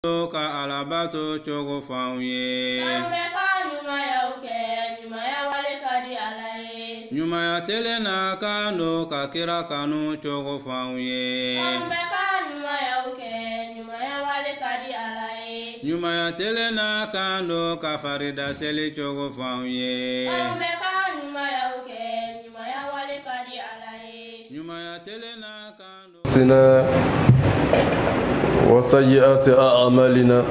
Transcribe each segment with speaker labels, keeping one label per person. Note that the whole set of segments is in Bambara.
Speaker 1: ka alabato chogo fauye nyuma ya tele na kando ka kira kanu chogo fauye nyuma ya tele na kando ka farida seli chogo fauye nyuma ya tele na kando
Speaker 2: sina وسيئات أعمالنا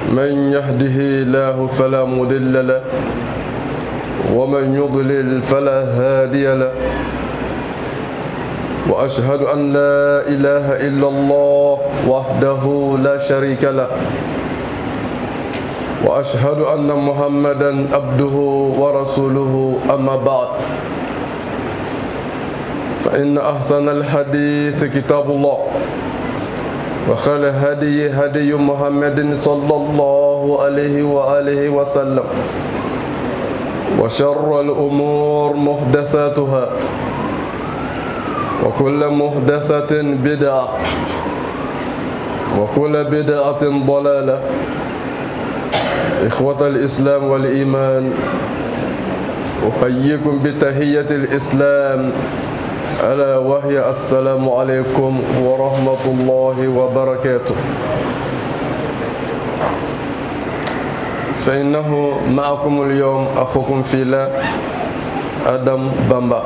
Speaker 2: من يهده الله فلا مضل له ومن يضلل فلا هادي له وأشهد أن لا إله إلا الله وحده لا شريك له وأشهد أن محمدا عبده ورسوله أما بعد فإن أحسن الحديث كتاب الله وخير الهدي هدي محمد صلى الله عليه وآله وسلم وشر الأمور محدثاتها وكل محدثة بدعة وكل بدعة ضلالة إخوة الإسلام والإيمان أحييكم بتحية الإسلام ألا وهي السلام عليكم ورحمة الله وبركاته. فإنه معكم اليوم أخوكم في الله آدم بامبا،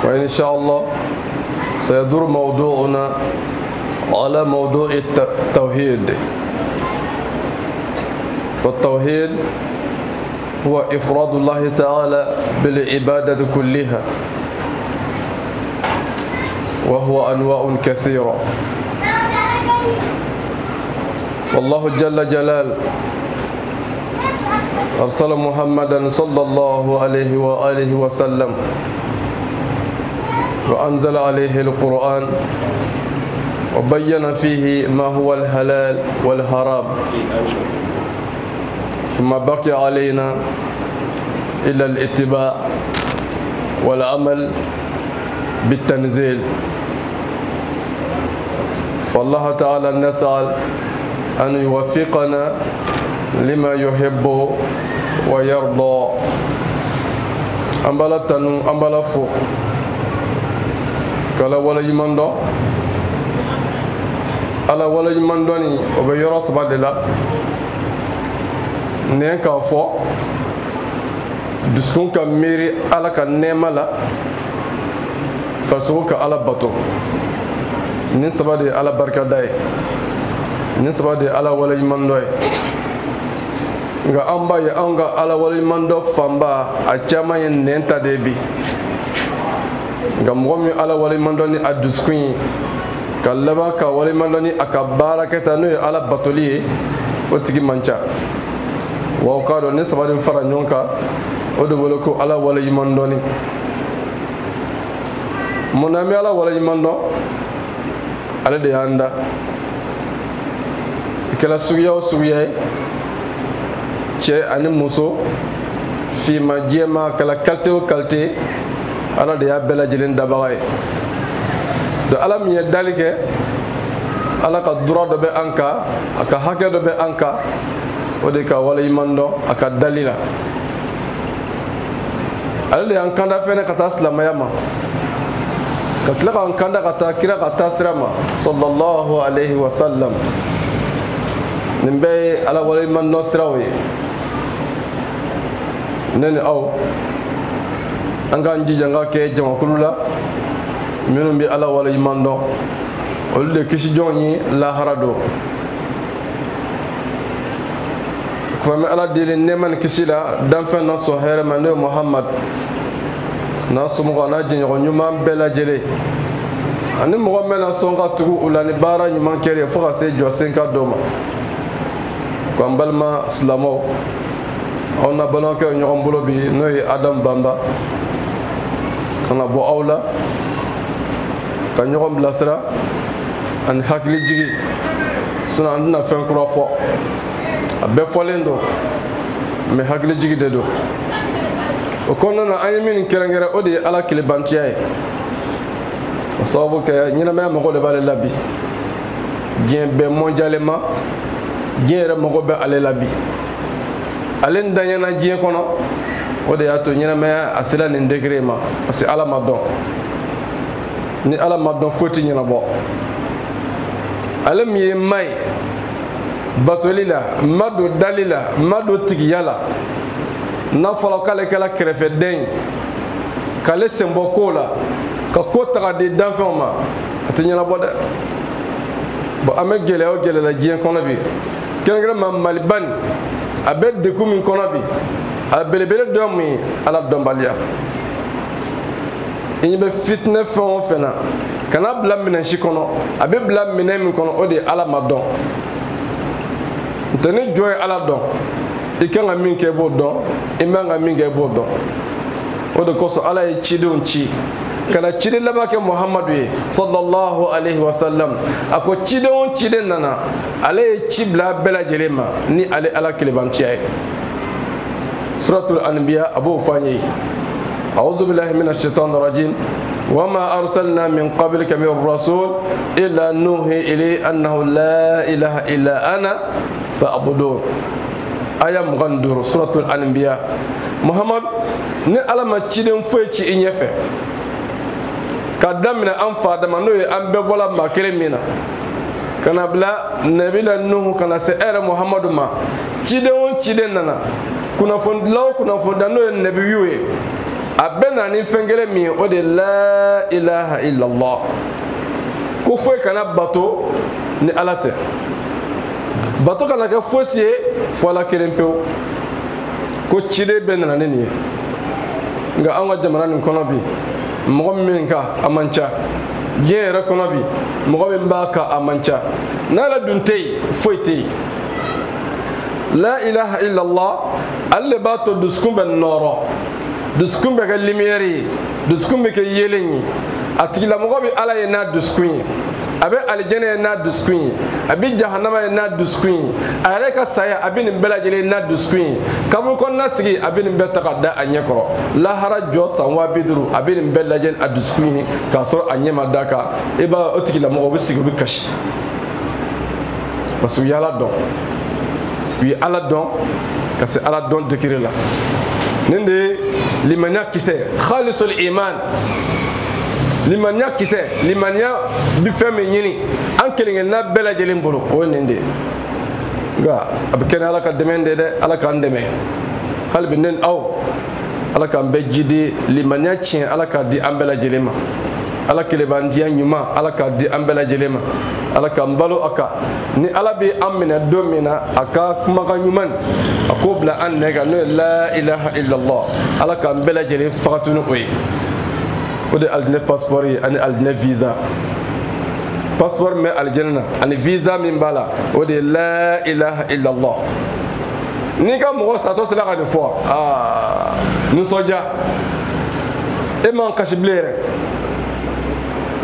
Speaker 2: وإن شاء الله سيدور موضوعنا على موضوع التوحيد. فالتوحيد هو إفراد الله تعالى بالعبادة كلها، وهو أنواع كثيرة. فالله جل جلاله أرسل محمدا صلى الله عليه وآله وسلم وأنزل عليه القرآن وبين فيه ما هو الحلال والحرام، ثم بقي علينا إلى الاتباع والعمل بالتنزيل. فالله تعالى نسأل أن يوفقنا لما يحب ويرضى. أمبلا تنو أمبلا فو كلا ولا يمندو ألا ولا يمندوني وبيرا سبادلا neen k'a fɔ dusukun ka miiri ala ka nɛɛma la, farisogo ka ala bato. nin saba de ye ala barikada ye, nin saba de ye ala waleɲumandɔ ye. nka an b'a ye anw ka ala waleɲumandɔ fanba a caman ye nɛn ta de bi. nka mɔgɔ min ye ala waleɲumandɔ ni a dusukun ye ka laban ka waleɲumandɔ ni a ka baarakɛta n'o ye ala batoli ye, o tigi man ca. wa k'a dɔn ni saba de fara ɲɔgɔn kan o de wele ko ala waleɲuman dɔnni. mun na an bɛ ala waleɲuman dɔn? ale de y'an da. i kɛra suguya o suguya ye, cɛ ani muso, finma jɛma, a kɛra kalite o kalite, ala de y'a bɛɛ lajɛlen dabaga ye. donc ala min ye dali kɛ, ala ka droit dɔ bɛ an kan, a ka hakɛ dɔ bɛ an kan, o de ka waleɲuman dɔn a ka dali la. ale de y'an kanda fɛnɛ ka taa silamaya ma, ka tila k'an kanda ka taa kira ka taa sira ma sallallahu alaihi wa sallam. nin bɛɛ ye ala waleɲuman dɔn siraw ye. ne ni aw an k'an jija an ka kɛ jamakulu la minnu bɛ ala waleɲuman dɔn, olu de kisi jɔn ye lahara don. fami ala deli nɛɛma ni kisi la danfɛn na sɔn hɛrɛ ma n'o ye muhamad n'a somɔgɔ n'a jɛɲɔgɔn ɲuman bɛɛ lajɛlen, ani mɔgɔ min na sɔn ka tugu u la ni baara ɲuman kɛli ye fo ka se jɔsen ka dɔ ma. k'an balima silamɛw, aw na balimakɛ ɲɔgɔn bolo bi n'o ye adamu banba, kana bɔ aw la ka ɲɔgɔn bilasira ani hakili jigi, sinon an tɛna fɛn kura fɔ. a bɛɛ fɔlen don mɛ hakili jigi de don. o kɔnɔna na an ye min kɛrɛnkɛrɛn o de ye ala tilebantiya ye. sababu kɛ ɲɛnamaya mɔgɔ de b'ale la bi diɲɛ bɛɛ mondialement diɲɛ yɛrɛ mɔgɔ bɛ ale la bi ale n daɲɛna diɲɛ kɔnɔ o de y'a to ɲɛnamaya a sera nin degré ma parce que ala ma dɔn ni ala ma dɔn foyi tɛ ɲɛnabɔ ale min ye ma ye batoli la ma don dali la ma don tigiya la n'a fɔra k'ale kɛra kɛrɛfɛden ye k'ale sen bɔ ko la ka ko taga di danfɛnw ma a tɛ ɲɛnabɔ dɛ bon an bɛ gɛlɛya o gɛlɛya la diɲɛ kɔnɔ bi kɛrɛnkɛrɛnma maliba nin a bɛ degun min kɔnɔ bi a belebele dɔ mun ye ala dɔnbaliya i ɲɛ bɛ fitinɛ fɛn o fɛn na kana bila minɛn si kɔnɔ a bɛ bila minɛn min kɔnɔ o de ye ala ma dɔn n'o tɛ ni jɔn ye ala dɔn i kan ka min kɛ i b'o dɔn i man ka min kɛ i b'o dɔn o de kosɔn ala ye cidenw ci kana ciden laban kɛ muhamadu ye sallallahu alaihi wasallam a ko ciden o ciden nana ale ye ci bila bɛɛ lajɛlen ma ni ale ala kelebanciya ye suratul anbiya a b'o fɔ an ye a'udhu billahi minash shaitanir rajim wama arsalna min qablika min rasul illa nuhi ilayhi annahu la ilaha illa ana fa'budun aya 22 suratul anbiya muhammad ni ala ma ciden foyi ci i ɲɛfɛ ka daminɛ an fa dama n'o ye an bɛɛ bɔla maa kelen min na kana bila nabila nuhu kana se ɛrɛ muhamadu ma ciden o ciden nana kunnafonidilaw kunnafonida n'o ye nabiyu ye a bɛɛ na ni fɛn kelen min ye o de ye la ilaha illallah ko foyi kana bato ni ala tɛ bato kana kɛ fosi ye fo ala kelen pewu ko ciden bɛɛ nana ni nin ye nka an ka jamana nin kɔnɔ bi mɔgɔ min ka a man ca diɲɛ yɛrɛ kɔnɔ bi mɔgɔ min b'a ka a man ca n'ala dun tɛ yen foyi tɛ yen la ilaha illallah ale de b'a to dusukun bɛ nɔrɔ dusukun bɛ kɛ lumière ye dusukun bɛ kɛ yelen ye a tigilamɔgɔ bɛ ala ye n'a dusukun ye a bɛ alijɛnɛ ye n'a dusukun ye a bɛ jahanama ye n'a dusukun ye a yɛrɛ ka saya a bɛ nin bɛɛ lajɛlen n'a dusukun ye kaburu kɔnɔna sigi a bɛ nin bɛɛ ta ka da a ɲɛ kɔrɔ lahara jɔ san 50,000 a bɛ nin bɛɛ lajɛ a dusukun ye k'a sɔrɔ a ɲɛ ma da kan i b'a o tigilamɔgɔ bɛ sigi u bɛ kasi parce que u ye ala dɔn u ye ala dɔn ka se ala dɔn degré la nin de ye limaniya kisɛ khalisul iman limaniya kisɛ limaniya bi fɛn min ɲini an kelen-kelenna bɛɛ lajɛlen bolo o ye nin de ye nka a bɛ kɛ ni ala ka dɛmɛ de ye dɛ ala k'an dɛmɛ hali bi ne ni aw ala k'an bɛɛ jidi limaniya tiɲɛ ala k'a di an bɛɛ lajɛlen ma ala kelebandiya ɲuman ala k'a di an bɛɛ lajɛlen ma ala k'an balo a kan ni ala bɛ an minɛ don min na a ka kumakan ɲuman a k'o bila an nɛ kan n'o ye la ilaha illallah ala k'an bɛɛ lajɛlen fagatu ni o ye o de alijinɛ passeport ye ani alijinɛ visa passeport min bɛ alijinɛ na ani visa min b'a la o de ye la ilaha illallah n'i ka mɔgɔ satɔ sera ka nin fɔ nisɔndiya e man kasi bilen yɛrɛ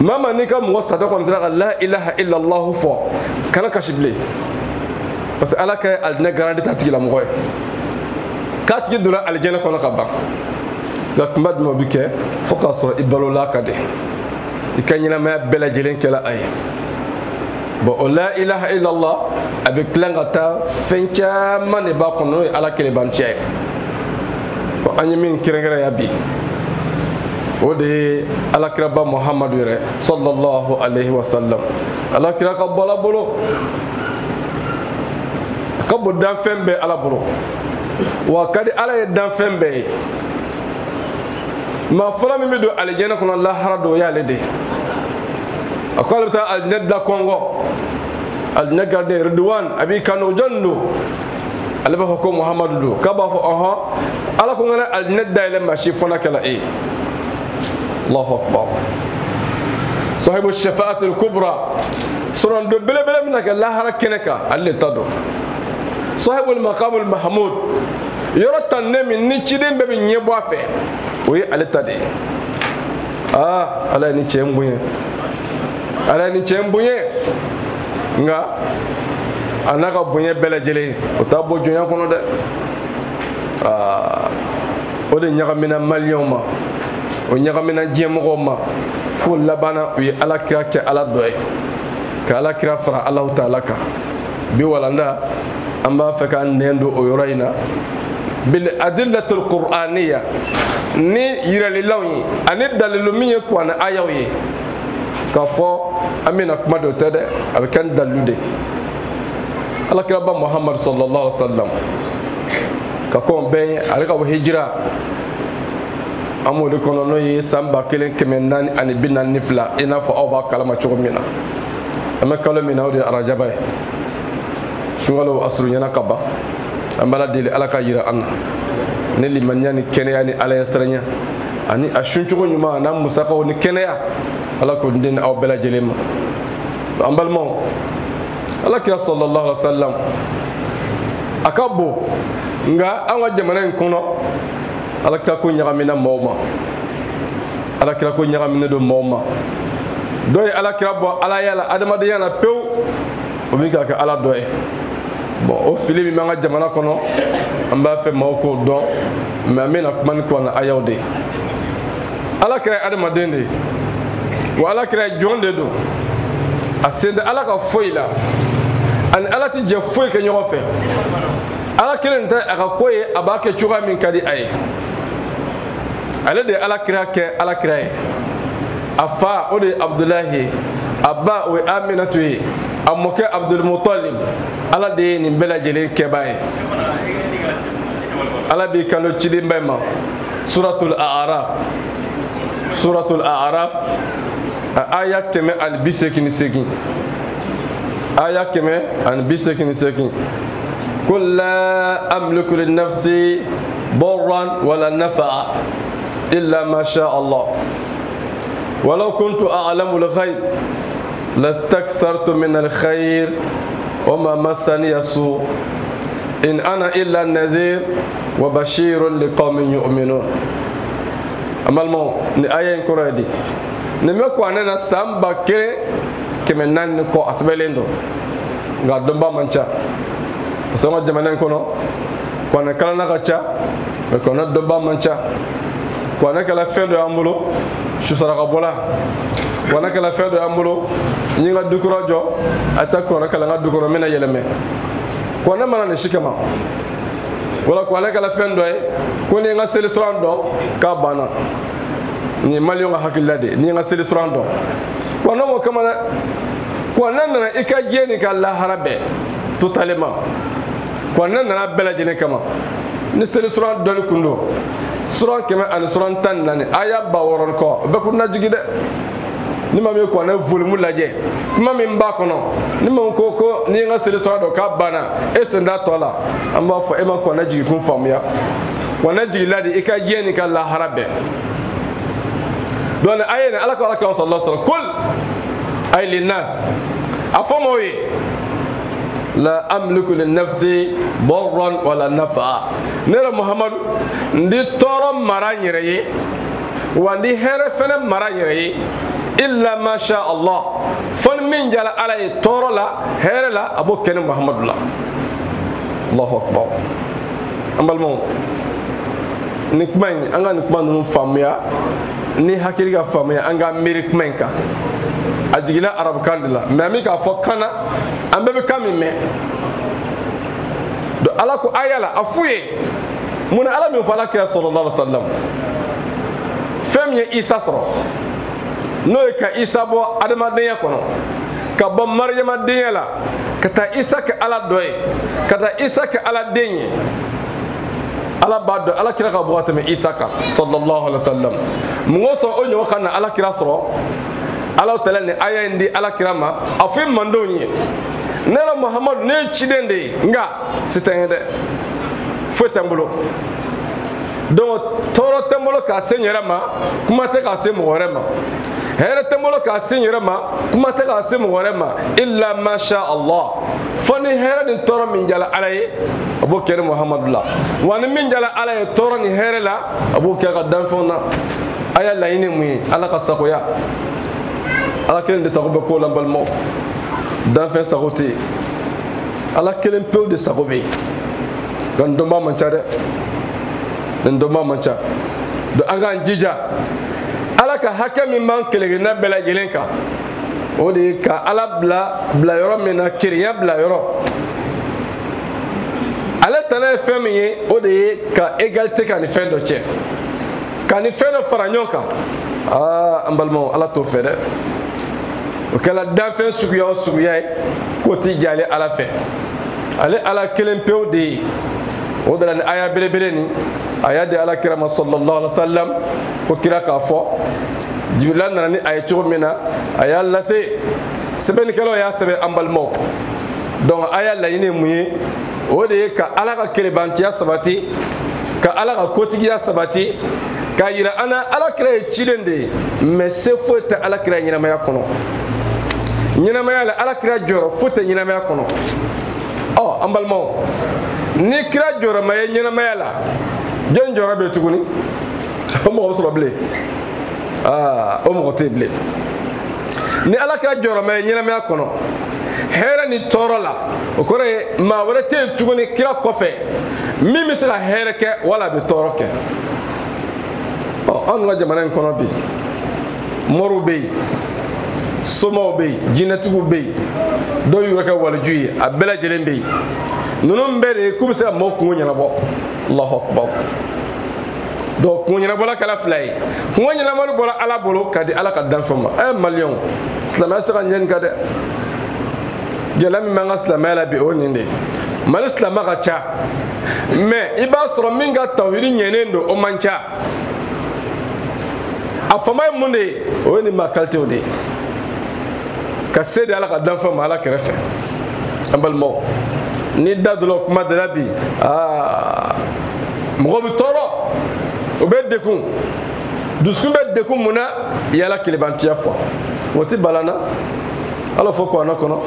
Speaker 2: mama n'i ka mɔgɔ satɔ kɔni sera ka la ilaha illallah fɔ kana kasi bilen parce que ala ka alijinɛ garanti ta tigilamɔgɔ ye k'a tigi donna alijinɛ kɔnɔ ka ban nka kunba jumɛn bɛ kɛ fo k'a sɔrɔ i balola ka di i ka ɲɛnamaya bɛɛ lajɛlen kɛla a ye bon o la ilaha illallah a bɛ tila ka taa fɛn caman de b'a kɔnɔ n'o ye ala kelebanciya ye bon an ye min kɛrɛnkɛrɛnya bi o de ye alakiraba muhamadu yɛrɛ sallallahu alaihi wasallam alakira ka bɔ ala bolo a ka bon danfɛn bɛɛ ala bolo wa a ka di ala ye danfɛn bɛɛ ye maa fɔlɔ min bɛ don alijɛnɛ kɔnɔ lahara don o y'ale de a ko ale bɛ taa alijinɛ da kɔngɔ alijinɛ garden ridwan a b'i kanu jɔn don ale b'a fɔ ko muhamadu don k'a b'a fɔ ɔhɔn ala ko n kana alijinɛ dayɛlɛ maa si fana kɛla e ye allahu akbar sahibu shafa'atul kubra sɔrɔndo belebele min na kɛ lahara kɛnɛ kan ale de ta don sahibul maqamul mahmud yɔrɔ tannen min ni ciden bɛɛ bɛ ɲɛ bɔ a fɛ o ye ale ta de ye ala ye ni cɛ in bonya ala ye ni cɛ in bonya nka a n'a ka bonya bɛɛ lajɛlen o t'a bɔ jɔnya kɔnɔ dɛ o de ɲagamina maliyɛnw ma o ɲagamina diɲɛ mɔgɔw ma fo labana u ye alakira kɛ ala dɔ ye ka alakira fara alahu taala kan bi walanda an b'a fɛ ka nɛn don o yɔrɔ in na bil adillatul qur'aniya ni yiralilaw ye ani dalilu min ye kuranɛ ayaw ye k'a fɔ an bɛna kuma dɔ tɛ dɛ a bɛ kɛ ni dalilu de alakiraba muhammad sallallahu alaihi wa sallam ka kɔn bɛɛ ye ale ka hijira an b'o de kɔnɔ n'o ye san 1442 i n'a fɔ aw b'a kalama cogo min na an bɛ kalo min na o de ye arajaba ye sunkalo a surunyana ka ban an b'a deli ala ka yira an na ni limaniya ni kɛnɛya ni ala ɲɛsiranya ani a suncogo ɲuman n'a musakaw ni kɛnɛya ala k'o di aw bɛɛ lajɛlen ma an balimaw alakira sallallahu alaihi wa sallam a ka bon nka an ka jamana in kɔnɔ alakira ko ɲagamina maaw ma alakira ko ɲagamina don maaw ma dɔw ye alakira bɔ ala ya la adamadenya la pewu o bɛ ka kɛ ala dɔ ye bon o fili min b'an ka jamana kɔnɔ an b'a fɛ maaw k'o dɔn mais an bɛna kuma ni kuranɛ ayaw de ye alakira ye adamaden de ye wa alakira ye jɔn de don a sen tɛ ala ka foyi la ani ala tɛ jɛ foyi kɛ ɲɔgɔn fɛ ala kelen tɛ a ka ko ye a b'a kɛ cogoya min ka di a ye ale de ye alakira kɛ alakira ye a fa o de ye abdulahi ye a ba o ye aminatu ye a mɔkɛ abdulmutalib ala de ye nin bɛɛ lajɛlen kɛbaa ye ala b'i kalo ciden bɛɛ ma suratul a'raf a aya 188 aya 188 قل لا أملك لنفسي ضرا ولا نفعا إلا ما شاء الله ولو كنت أعلم الغيب لاستكثرت من الخير وما مسني السوء إن أنا إلا نذير وبشير لقوم يؤمنون أما المو نآية كردي نمكو أننا سامبا كمن نانكو أسبليندو غادم بامانشا sama jamana kono kwana kala na kacha me kono domba mancha kwana kala fendo ambulo susara ka bola kwana kala fendo ambulo nyinga dukuro jo ata kwana kala nga dukuro mena yeleme kwana mana ne shikama wala kwana kala fendo ay koni nga seli surando ka bana ni mali nga hakilade ni nga seli surando kwana mo kama kwana na ikajeni ka la harabe totalement kwana nana bɛɛ lajɛlen kama ni seli suran dɔnni kun don suran 114 aya 6 kɔ o bɛɛ kun na jigi dɛ ni maa min ye kwana volume lajɛ kuma min b'a kɔnɔ ni maa ko n'i ye n ka seli suran dɔn k'a banna e sen t'a tɔ la an b'a fɔ e ma kwana jigi kun faamuya kwana jigila de i ka diɲɛ ni ka lahara bɛɛ donc aya ni ala ka sallallahu alaihi wasallam kul ay linnas a fɔ maaw ye la amliku li nafsi darran wala nafa nera muhammadu ndi toro mara yɛrɛ ye wa ndi hɛrɛ fɛnɛ mara yɛrɛ ye illa ma sha Allah fɔni min jala ala ye tɔɔrɔ la hɛrɛ la a b'o kɛ ni muhammadu la allahu akbar an balimaw ni kuma in an ka ni kuma ninnu faamuya ni hakili ka faamuya an ka miiri kuma in kan a jigila arabukan de la mais an bɛ k'a fɔ kan na an bɛɛ bɛ kan min mɛn donc ala ko aya la a f'u ye mun na ala min fɔ ala kira sallallahu alaihi wa sallam fɛn min ye isa sɔrɔ n'o ye ka isa bɔ adamadenya kɔnɔ ka bɔ mariyama denkɛ la ka taa isa kɛ ala dɔ ye ka taa isa kɛ ala den ye ala b'a dɔn ala kira ka bɔ ka tɛmɛ isa kan sallallahu alaihi wa sallam mun ko sɔn o ɲɔgɔn ka na ala kira sɔrɔ ala tala ni aya in di ala kira ma a fɔ mandenw ye ne yɛrɛ muhammadu ne ye ciden de ye nka si tɛ n ye dɛ foyi tɛ n bolo donc tɔɔrɔ tɛ n bolo k'a se n yɛrɛ ma kuma tɛ k'a se mɔgɔ wɛrɛ ma hɛrɛ tɛ n bolo k'a se n yɛrɛ ma kuma tɛ k'a se mɔgɔ wɛrɛ ma illa ma sha Allah fɔ ni hɛrɛ ni tɔɔrɔ min jala ala ye a b'o kɛ ni muhammadu la wa ni min jala ala ye tɔɔrɔ ni hɛrɛ la a b'o kɛ ka danfɛnw na a y'a laɲini mun ye ala ka sagoya ala kelen de sago bɛ ko la n balimaw danfɛn sago tɛ yen ala kelen pewu de sago bɛ yen nka nin dɔnba man ca dɛ nin dɔnba man ca donc an k'an jija ka hakɛ min b'an kelenkelenna bɛɛ lajɛlen kan o de ye ka ala bila yɔrɔ min na kelenya bila yɔrɔ ale tana ye fɛn min ye o de ye ka égalité ka ni fɛn dɔ cɛ ka ni fɛn dɔ fara ɲɔgɔn kan an balimaw ala t'o fɛ dɛ o kɛla danfɛn suguya o suguya ye k'o ti diya ale ala fɛ ale ala kelen pewu de ye o de la ni aya belebele ni a y'a di ala kira ma sallallahu alaihi wa sallam ko kira k'a fɔ jibirila nana ni a ye cogo min na a y'a lase sɛbɛnnikɛlaw y'a sɛbɛn an balimaw donc a y'a laɲini ye mun ye o de ye ka ala ka kelenbantiya sabati ka ala ka kotigiya sabati k'a yira an na ala kira ye cilen de ye mais se foyi tɛ ala kira ɲɛnamaya kɔnɔ ɲɛnamaya la ala kira jɔyɔrɔ foyi tɛ ɲɛnamaya kɔnɔ an balimaw ni kira jɔyɔrɔma ye ɲɛnamaya la jɔn jɔyɔrɔ bɛ tuguni o mɔgɔ bɛ sɔrɔ bilen o mɔgɔ tɛ yen bilen ni ala kira jɔyɔrɔma ye ɲɛnamaya kɔnɔ hɛrɛ ni tɔɔrɔ la o kɔrɔ ye maa wɛrɛ tɛ yen tuguni kira kɔfɛ min bɛ se ka hɛrɛ kɛ wala a bɛ tɔɔrɔ kɛ anw ka jamana in kɔnɔ bi mɔriw bɛ yen somaw bɛ yen jinɛtigiw bɛ yen dɔw y'u yɛrɛ kɛ waliju ye a bɛɛ lajɛlen bɛ yen ninnu bɛɛ de ye k'u bɛ se ka maaw kungo ɲɛnabɔ Allahu akbar donc kungo ɲɛnabɔla kɛla fila ye kungo ɲɛnabɔli bɔra ala bolo ka di ala ka danfɛnw ma maliyɛnw silamɛya se ka ɲɛ nin kan dɛ gɛlɛya min b'an ka silamɛya la bi o nin de mali silamɛ ka ca mais i b'a sɔrɔ min ka tawhidi ɲɛnen don o man ca a fama ye mun de ye o ye nin maa qualitéw de ye ka se di ala ka danfɛnw ma ala kɛrɛfɛ an balimaw ni da dɔ la kuma dala bi mɔgɔ bɛ tɔɔrɔ o bɛ dekun dusukun bɛ dekun mun na yala kelenbantiya fɔ o ti balana ala fɔ kuranɛ kɔnɔ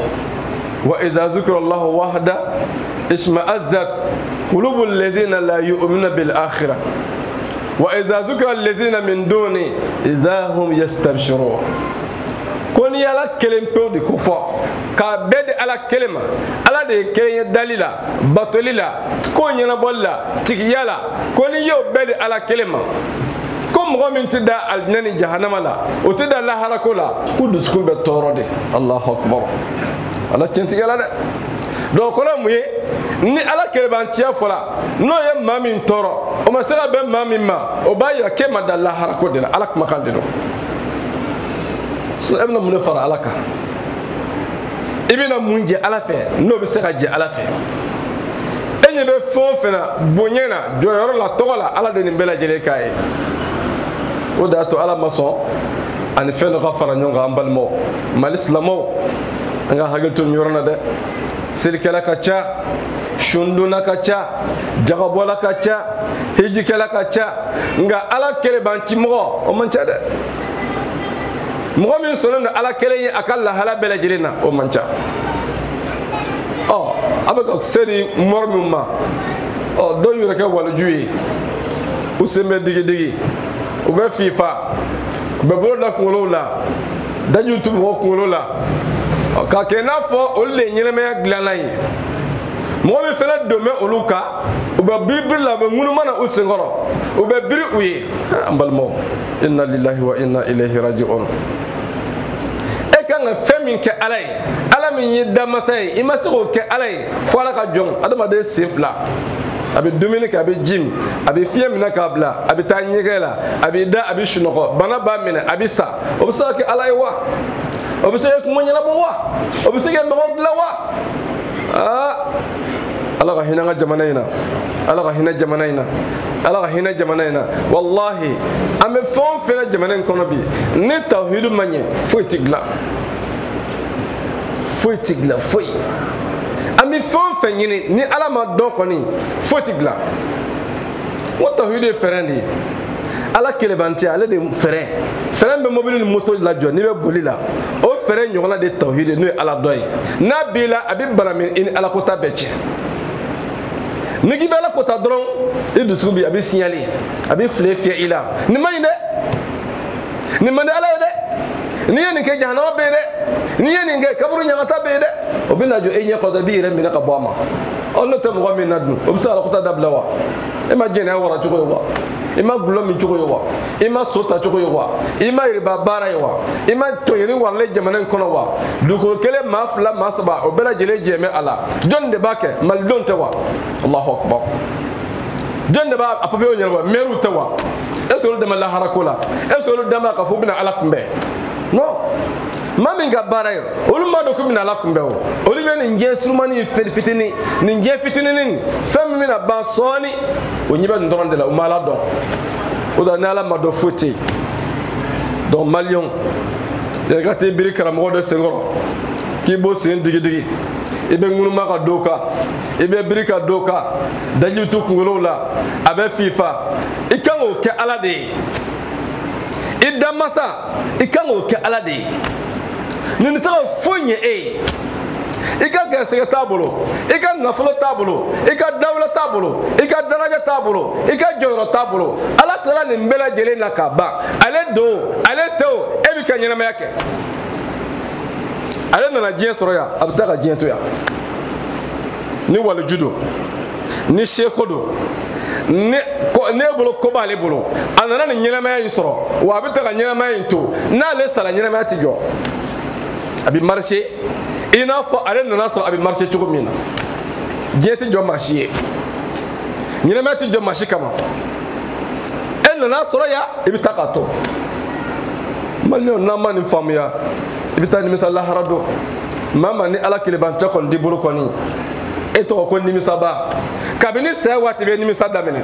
Speaker 2: wa iza zukira allahu wahda isma'azzat qulubul ladzina la yu'minuna bil akhirah wa iza zukira alladzina min duni idza hum yastabshirun ko ni ala kelen pewu de ko fɔ k'a bɛɛ di ala kelen ma ala de ye kelen ye dali la batoli la ko ɲɛnabɔli la tigiya la ko ni y'o bɛɛ di ala kelen ma ko mɔgɔ min tɛ da alijinɛ ni jahanama la o tɛ da laharako la ko dusukun bɛ tɔɔrɔ de Allahu akbar ala tiɲɛtigɛ la dɛ donc kɔrɔ mun ye ni ala kelenbantiya fɔla n'o ye maa min tɔɔrɔ o ma se ka bɛn maa min ma o b'a yira k'e ma da laharako de la ala kumakan de don e bɛna mun de fara ala kan i bɛna mun jɛ ala fɛ n'o bɛ se ka jɛ ala fɛ e ɲɛ bɛ fɛn o fɛn na bonya na jɔyɔrɔ la tɔgɔ la ala de nin bɛɛ lajɛlen k'a ye o de y'a to ala ma sɔn ani fɛn dɔ ka fara ɲɔgɔn kan an balimaw mali silamɛw an ka hakili to nin yɔrɔ na dɛ selikɛla ka ca sundonna ka ca jagabɔla ka ca hijikɛla ka ca nka ala kelenbanci mɔgɔ o man ca dɛ mɔgɔ min sɔnnen don ala kelen ye a ka lahala bɛɛ lajɛlen na o man ca a bɛ ka se di mɔri min ma dɔw yɛrɛ kɛ waliju ye u sen bɛ digidigi u bɛ fifa u bɛ bolo da kunkolow la dajiw tu mɔgɔw kunkolo la k'a kɛ i n'a fɔ olu de ye ɲɛnɛmaya dilanna ye mɔgɔ min fana don bɛ olu kan u bɛ biri la u bɛ ŋunuma na u senkɔrɔ u bɛ biri u ye an balimaw inna lillahi wa inna ilayhi raji'un e kan ka fɛn min kɛ ala ye ala min ye damasa ye i ma se k'o kɛ ala ye fo ala ka jɔn adamaden sen fila a bɛ dumuni kɛ a bɛ ji min a bɛ fiɲɛ minɛ k'a bila a bɛ taa ɲɛgɛn la a bɛ da a bɛ sunɔgɔ bana b'a minɛ a bɛ sa o bɛ se ka kɛ ala ye wa o bɛ se ka kungo ɲɛnabɔ wa o bɛ se ka mɔgɔ dilan wa ala ka hinɛ an ka jamana in na ala ka hinɛ jamana in na ala ka hinɛ jamana in na wallahi an bɛ fɛn o fɛn na jamana in kɔnɔ bi ni tawhidu ma ɲɛ foyi tɛ dilan foyi tɛ dilan foyi an bɛ fɛn o fɛn ɲini ni ala ma dɔn kɔni foyi tɛ dilan o tawhidu ye fɛɛrɛ de ye ala kelenbantiya ale de fɛɛrɛ bɛ mobili ni moto lajɔ n'i bɛ boli la o fɛɛrɛ ɲɔgɔnna de tawhidu n'o ye ala dɔn ye n'a b'i la a bɛ bana min i ni ala ko ta bɛɛ cɛ ni k'i bɛ ala kota dɔrɔn i dusukun bi a bɛ signalé a bɛ file fiyɛ i la nin man ɲi dɛ nin man di ala ye dɛ ni ye nin kɛ jahanama bɛ yen dɛ ni ye nin kɛ kaburu ɲagata bɛ yen dɛ o bɛ na jɔ e ɲɛ kɔrɔ i b'i yɛrɛ minɛ ka bɔ a ma n'o tɛ mɔgɔ min na dun o bɛ se ka Alakota dabila wa e ma jɛnɛya wara cogo ye wa i ma gulɔ min cogo ye wa i ma so ta cogo ye wa i ma yiriba baara ye wa i ma tɔɲɔni waralen jamana in kɔnɔ wa dugukolo kelen maa 2 maa 3 o bɛɛ lajɛlen jɛmɛ a la jɔn de b'a kɛ malidenw tɛ wa Allahu akbar jɔn de b'a papiyew ɲɛnabɔ maires tɛ wa est ce que olu dama lahara ko la est ce que olu dama k'a fɔ bɛna Ala kunbɛn non maa min ka baara ye olu ma dɔn k'u bɛna Ala kunbɛn o olu bɛ nin diɲɛ surumani fitinin nin diɲɛ fitinin fɛn min bɛna ban sɔɔni o ɲɛ bɛ nin dɔrɔn de la u ma Ala dɔn o da ni Ala ma dɔn foyi tɛ yen donc maliyɛnw yɛrɛ ka t'i biri karamɔgɔ dɔ senkɔrɔ k'i b'o sen digidigi i bɛ ŋunuma ka dɔw kan i bɛ biri ka dɔw kan daji bɛ to kunkolow la a bɛ fifa i kan k'o kɛ Ala de ye i danmasa i kan k'o kɛ Ala de ye nin tɛ se ka foyi ɲɛ e ye i ka gɛrɛsɛgɛ t'a bolo i ka nafolo t'a bolo i ka dawula t'a bolo i ka daraja t'a bolo i ka jɔyɔrɔ t'a bolo Ala tilala nin bɛɛ lajɛlen na k'a ban ale don ale tɛ o e bɛ ka ɲɛnamaya kɛ ale nana diɲɛ sɔrɔ yan a bɛ taa ka diɲɛ to yan ni waliju don ni seko don ne bolo ko b'ale bolo a nana nin ɲɛnamaya in sɔrɔ wa a bɛ taa ka ɲɛnamaya in to n'ale sara ɲɛnamaya tɛ jɔ a bɛ marché i n'a fɔ ale nana sɔrɔ a bɛ marché cogo min na diɲɛ tɛ jɔ maa si ye ɲɛnamaya tɛ jɔ maa si kama e nana sɔrɔ yan i bɛ taa k'a to maliyɛnw n'an ma nin faamuya i bɛ taa nimisa lahara don maa ni Ala kelebantɛ kɔni t'i bolo kɔni e tɔgɔ ko nimisaba kabini saya waati bɛ nimisa daminɛ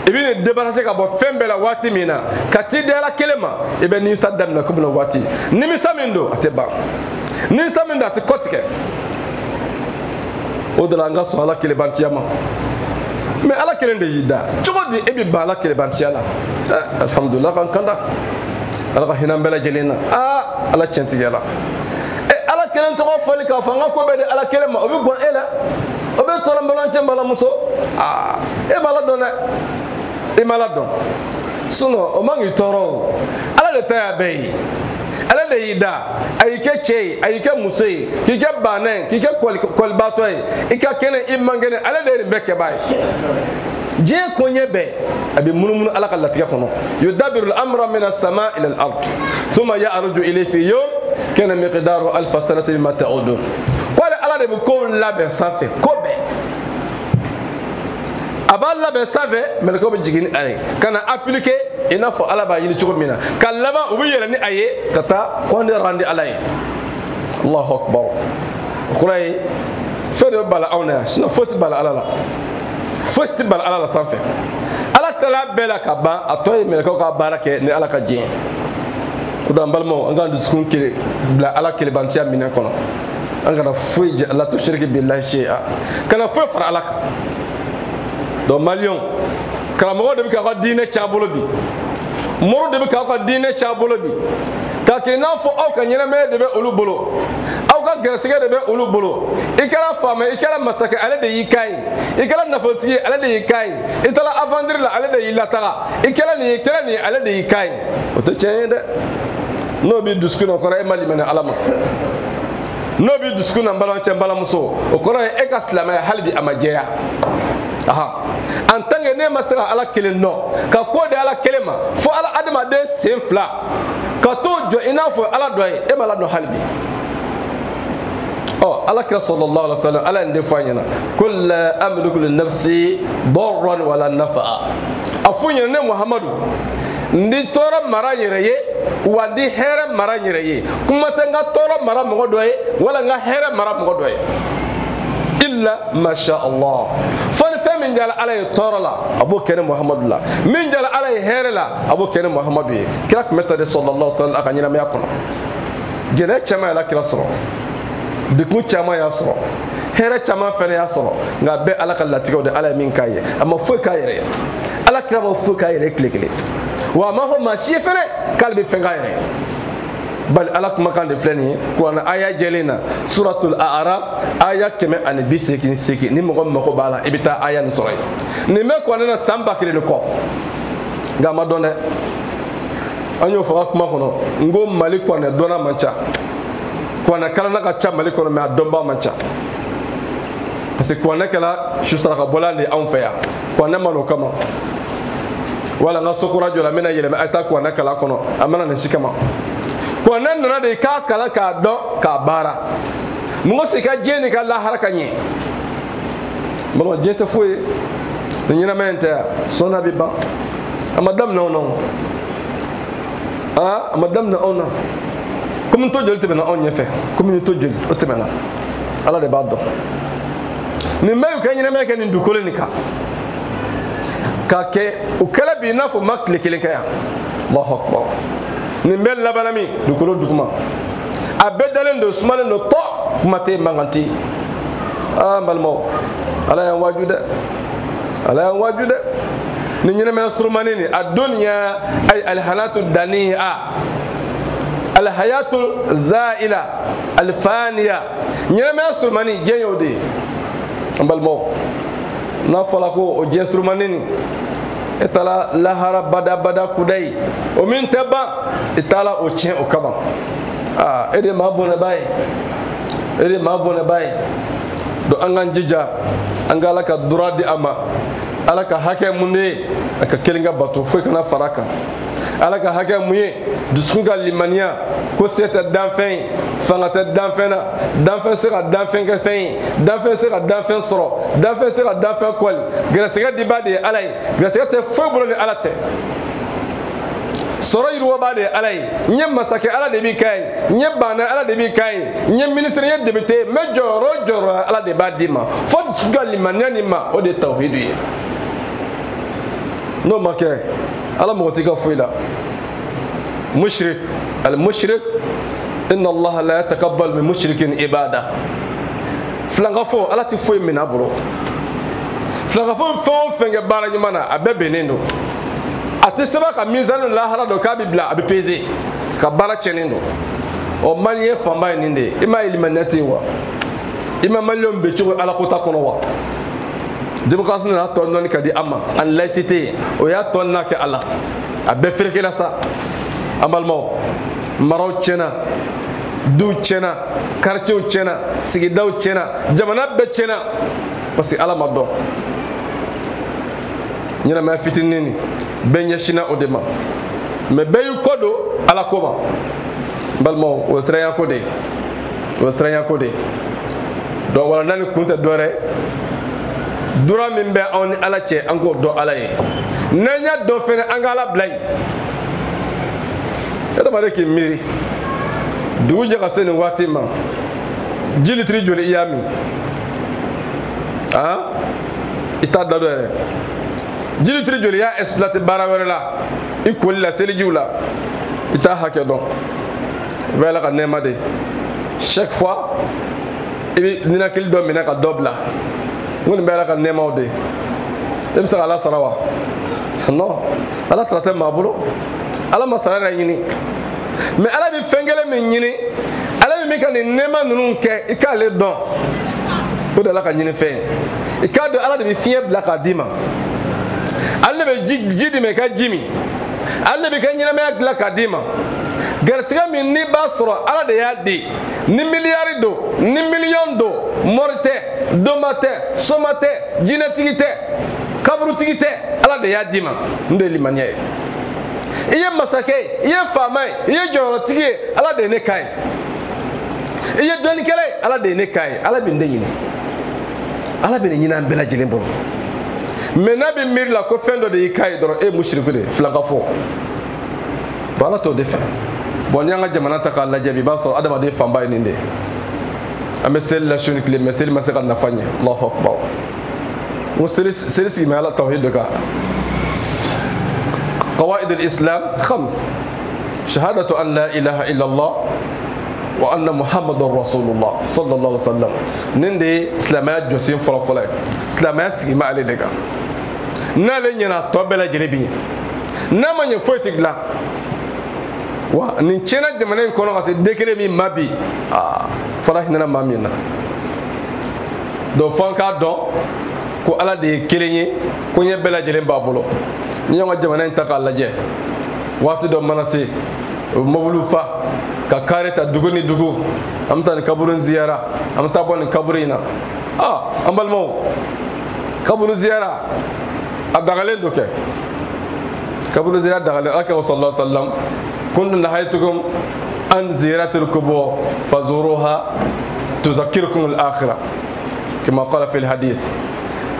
Speaker 2: i bɛ nin débarrasser ka bɔ fɛn bɛɛ la waati min na ka t'i di Ala kelen ma i bɛ nimisa daminɛ komi na waati nimisa min don a tɛ ban nimisa min don a tɛ kɔ tigɛ o de la an ka sɔn Ala kelebantiya ma mais Ala kelen de y'i da cogo di e bɛ ban Ala kelebantiya la alhamdulillah kan kanda Ala ka hinɛ bɛɛ lajɛlen na Ala tiɲɛtigɛ la Ala kelen tɔgɔ fɔli k'a fɔ n ka ko bɛɛ di Ala kelen ma o bɛ gɔn e la o bɛ tɔrɔ balancɛ balamuso e ma ladɔn dɛ e ma ladɔn sinon o man k'i tɔɔrɔ o Ala de ta y'a bɛɛ ye Ala de y'i da a y'i kɛ cɛ ye a y'i kɛ muso ye k'i kɛ bana ye k'i kɛ kɔlibaatɔ ye i ka kɛnɛ i man kɛnɛ Ala de ye nin bɛɛ kɛbaa ye diɲɛ koɲɛ bɛɛ a bɛ munumunu Ala ka latigɛ kɔnɔ yudabiru al-amra min as-sama ila al-ard thumma ya'ruju ilayhi fi yawm kana miqdaru alfa sanati mimma ta'udun ko Ala de bɛ kow labɛn sanfɛ ko bɛɛ a b'a labɛn sanfɛ mɛlɛkɛw bɛ jigin ni a ye ka na appliquer i n'a fɔ Ala b'a ɲini cogo min na ka laban u bɛ yɛlɛ ni a ye ka taa compte rendre Ala ye Allahu akbar o kɔrɔ ye fɛn de bɛ bala anw na yan sinon foyi tɛ bala Ala la foyi tɛ bala Ala la sanfɛ Ala tilala bɛɛ la ka ban a tɔ ye mɛlɛkɛw ka baara kɛ ni Ala ka diɲɛ o de la n balimaw an k'an dusukun bila Ala kelebantiya minɛn kɔnɔ an kana foyi jɛ la tushiriki billahi shay'a kana foyi fara Ala kan donc maliyɛnw karamɔgɔ de bɛ k'aw ka diinɛ cɛn a bolo bi mɔriw de bɛ k'aw ka diinɛ cɛn a bolo bi k'a kɛ i n'a fɔ aw ka ɲɛnamaya de bɛ olu bolo aw ka gɛrɛsɛgɛ de bɛ olu bolo i kɛra faama i kɛra masakɛ ale de y'i k'a ye i kɛra nafolotigi ye ale de y'i k'a ye i taara aventure la ale de y'i lataga i kɛra nin ye i kɛra nin ye ale de y'i k'a ye o tɛ tiɲɛ ye dɛ n'o b'i dusukun na o kɔrɔ e ma limaniya Ala ma n'o b'i dusukun na n balimancɛ n balimamuso o kɔrɔ ye e ka silamɛya hali bi a ma jɛya en tant que ne ma se ka Ala kelen dɔn ka ko di Ala kelen ma fo Ala adamaden sen 2 ka t'o jɔ i n'a fɔ Ala dɔ ye e ma ladɔn hali bi Ala kira sallallahu alaihi wasallam Ala ye nin de fɔ a ɲɛna qul la amliku li nafsi darran wala nafa'a a fɔ ɲɛna ne Muhamadu n di tɔɔrɔ mara n yɛrɛ ye wa n di hɛrɛ mara n yɛrɛ ye kuma tɛ n ka tɔɔrɔ mara mɔgɔ dɔ ye wala n ka hɛrɛ mara mɔgɔ dɔ ye illa masha Allah fo ni fɛn min jala Ala ye tɔɔrɔ la a b'o kɛ ni Muhamadu la min jala Ala ye hɛrɛ la a b'o kɛ ni Muhamadu ye kira tun bɛ ta de sallallahu alaihi wasallam a ka ɲɛnamaya kɔnɔ gɛlɛya caman yɛrɛ kira sɔrɔ dekun caman y'a sɔrɔ hɛrɛ caman fɛnɛ y'a sɔrɔ nka bɛɛ Ala ka latigɛw de Ala ye min k'a ye a ma foyi k'a yɛrɛ ye Ala kira ma foyi k'a yɛrɛ ye tile kelen wa a ma fɔ maa si ye fɛnɛ k'ale bɛ fɛn k'a yɛrɛ ye bali Ala kumakan de filɛ nin ye kuranɛ aya jɛlen na suratul a'raf aya 188 ni mɔgɔ min mago b'a la i bɛ taa aya nin sɔrɔ yen nin bɛ kuranɛ na san 1000 de kɔ nka a ma dɔn dɛ anyo fa kuma kono ngo mali ko ne dona mancha ko na kala na ka cha mali kono me adomba mancha parce que ko na kala shusara ka bolande an fa ya ko na mano kama wala nga sokura jola mena yele ata ko na kala kono amana ne shikama ko na nana de ka kala ka do ka bara mo se ka jeni ka la haraka nye mo jete foye ni nyina menta sona biba amadam non amadam na ona comme to joli tebena on yefe comme ni to joli o tebena ala de baddo ni mayu ka nyina meka ni dukole ni ka ke o kala bi na fo makle kelen kaya Allahu akbar ni mel labanami dukolo dukuma abedalen do sumale no to kumate manganti malmo ala yan wajude ni nyina me surmanini ad-dunya ay al-halatu dani'a al-hayatu zaila al-faniya nyina me surmani jeyode balmo na fala ko o je surmanini etala lahara bada kudai o min taba etala o chen o kaba ede ma bona bay do angan jija angala ka duradi ama alaka hake munde aka kelinga batu foi kana faraka alaka hake muye dusunga limania ko seta danfen fangata danfena danfen sera danfen ka fin danfen sera danfen soro danfen sera danfen kwali grasega dibade alay grasega te foi bolone alate soro yiruwa bade alay nye masake ala de bi kai nye bana ala de bi kai nye ministre ye député me joro ala de badima fo dusunga limania ni ma o de tawhidu ye no make ala motika fuila mushrik al mushrik inna allah la yataqabbal min mushrikin ibada flangafo ala ti foi minabro flangafo fenga bara nyimana abebenendo ateseba ka mizanu la hala do ka bibla abepeze ka bara chenendo o malien famba ninde ima ilimanati wa ima malion becho ala kota kono wa démocratie na ton non kadi amma en laïcité o ya ton na ke Allah abbe freke la sa amal mo maraw chena du chena quartier chena sigidaw chena jamana be chena parce que Allah maddo nyina ma fitinini benya shina odema me bayu kodo ala koba balmo o sraya kode do wala nani kunta dore dura min be on ala che anko do ala ye nanya do fene angala blay eta bare ki miri duje ka sene watima jili tri joli yami ita da dore jili tri joli ya exploiter barawere la ikoli la seli jiwla ita hake do wala ka nema de chaque fois ibi nina kil do mina ka dobla ngun bela ka nema ode ebisa ala sarawa non ala sarata mabulo ala masara yini mais ala bi fengele min yini ala bi ka ni nema nunu ke ikale don o de la ka yini fe ikado ala de bi fiye bla ka dima ala be jidi me ka jimi ala be ka nyina me bla ka dima garsiga min ni basro ala de ya di ni milliard do ni million do morte domate somate jinetigite kabrutigite ala de ya dima nde limanya iye masake iye famay iye jorotigi ala de ne kai iye doni kele ala de ne kai ala bi ndeyini ala bi nyina bela jilembo menabi mir la ko fendo de kai doro e mushriku de flanga fo bala to defa bonyanga jamana ta kala jabi baso adama de famba ninde amesel la shuni kle mesel masaka nafanya Allahu akbar وسلسلة ما لا توحيد دكا قواعد الإسلام 5 شهادة أن لا إله إلا الله وأن محمد رسول الله صلى الله عليه وسلم نندي إسلامات جوسين فلا إسلامات سيما على دكا نالينا توبلا جريبي نما يفوتك لا ونشينا جمانين كونو قصد دكري من مابي فلا هنا مامينا دو فانكا دو ko ala de kelenye ko nye bela jelen ba bolo ni nga jamana ta ka laje waati dɔ mana se mobulu fa ka kare ta dugu ni dugu an bɛ taa nin kaburu ziyara an bɛ taa bɔ nin kaburu in na an balimaw kaburu ziyara a dagalen do kɛ kaburu ziyara dagalen alakira sallallahu alaihi wasallam kuntu nahaytukum an ziyaratil qubur fazuruha tuzakkirukum al-akhirah kama qala fi al-hadith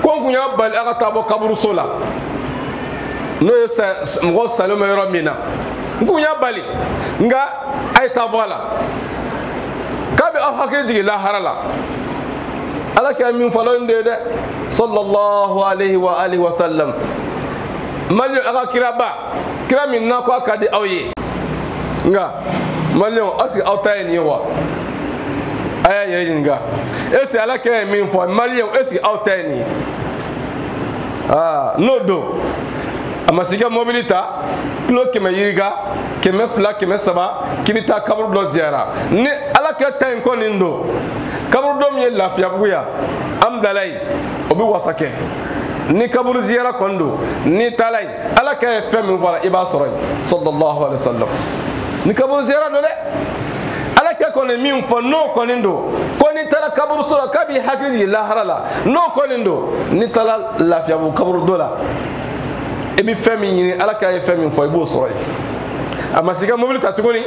Speaker 2: ko kun ya bal aga tabo kaburu sola no yesa mgo saloma yoro mina kun ya bali nga ay tabala kabe af hakiji la harala alaka min falon de sallallahu alaihi wa alihi wa sallam malio aga kira min na ko akadi awye nga malio asi awtaye ni wa aya yeyin nga esi alaka min fo malio esi awtaye ni no do amasiga mobilita kilo keme yiriga keme fla keme saba kibita kabru do ziara ni alaka tan ko nindo kabru do mi lafiya buya am dalai obi wasake ni kaburu ziyara kondo ni talai alaka fem wala iba soroy sallallahu alaihi wasallam ni kaburu ziyara do le alaka kono min fo no konindo koni tala kaburu sura kabi hakri la harala no konindo ni tala lafiya bu kaburu dola ebi fem ni alaka fem fo ibo soroy amasiga mobile tatugoni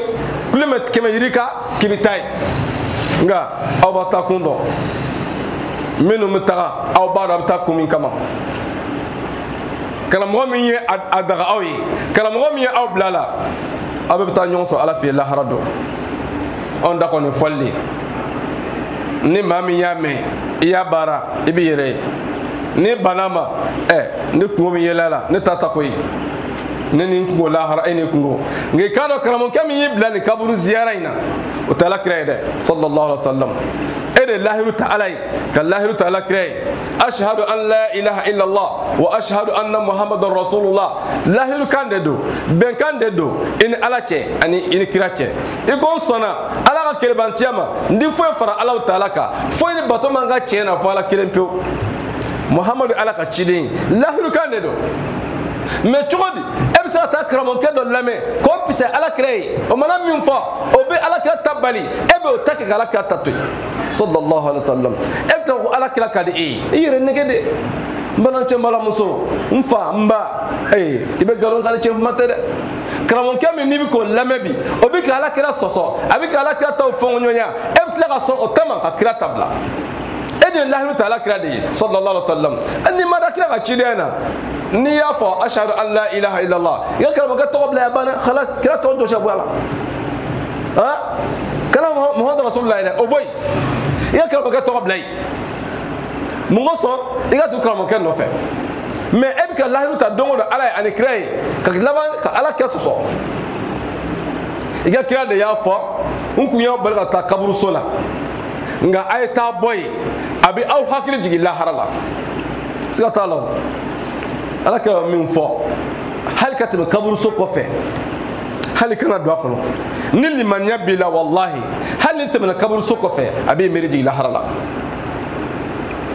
Speaker 2: kulema kema yirika kibitai nga awata kundo minu mutaga aw bara batakum kama kala mo mi ye adaga aw yi kala mo mi ye aw blala abata nyon so ala fi la harado on da ko ni folli ni mami ya me ya bara ibi yere ni banama ni ko mi ye lala ni tata ko yi ni ko la har ay ni ko ngi kado kala mo kam yi blani kaburu ziyara ina o tala krede sallallahu alaihi wasallam الله تعالى كالله تعالى كري أشهد أن لا إله إلا الله وأشهد أن محمد رسول الله لا هو كان دو بين كان دو إن الله شيء أني إن كراتشة يكون صنع الله كلبان تياما ندفع فرا الله تعالى كا فين باتو مانغا تيانا فلا كلمبيو محمد الله كشيدين لا هو كان دو mais tugodi ebsa ta kramon ke do lame ko pise ala krey o mana min fa o be ala kra tabali ebe o take ala kra tatui sallallahu alaihi wasallam ebta ko ala kra kadi yire negede banan che mala muso mfa mba ibe garon kala che matere kramon ke mi nibi ko lame bi o be kala kra soso abi kala kra taw fon nyonya ebta ka so o tama ka kra tabla eden lahu ta'ala kra de sallallahu alaihi wasallam anni ma da kra ka chidena ni ya fa ashhadu an la ilaha illa allah ya kalma ka tawab la bana khalas kira to do shabu ala kalam muhammad rasulullah ila o boy ya kalma ka tawab lay mu ngoso iga to kalma kan no fe mais e ka lahu ta dongo do ala ani kray ka laban ka ala ka so iga kira de ya fa unku ya balga ta kaburu sola nga ayta boy abi aw hakili jigi la harala sigata law ala ka min fo hal katib kaburu so ko fe hal kana do ko nil man yabila wallahi hal inta min kaburu so ko fe abi meriji la harala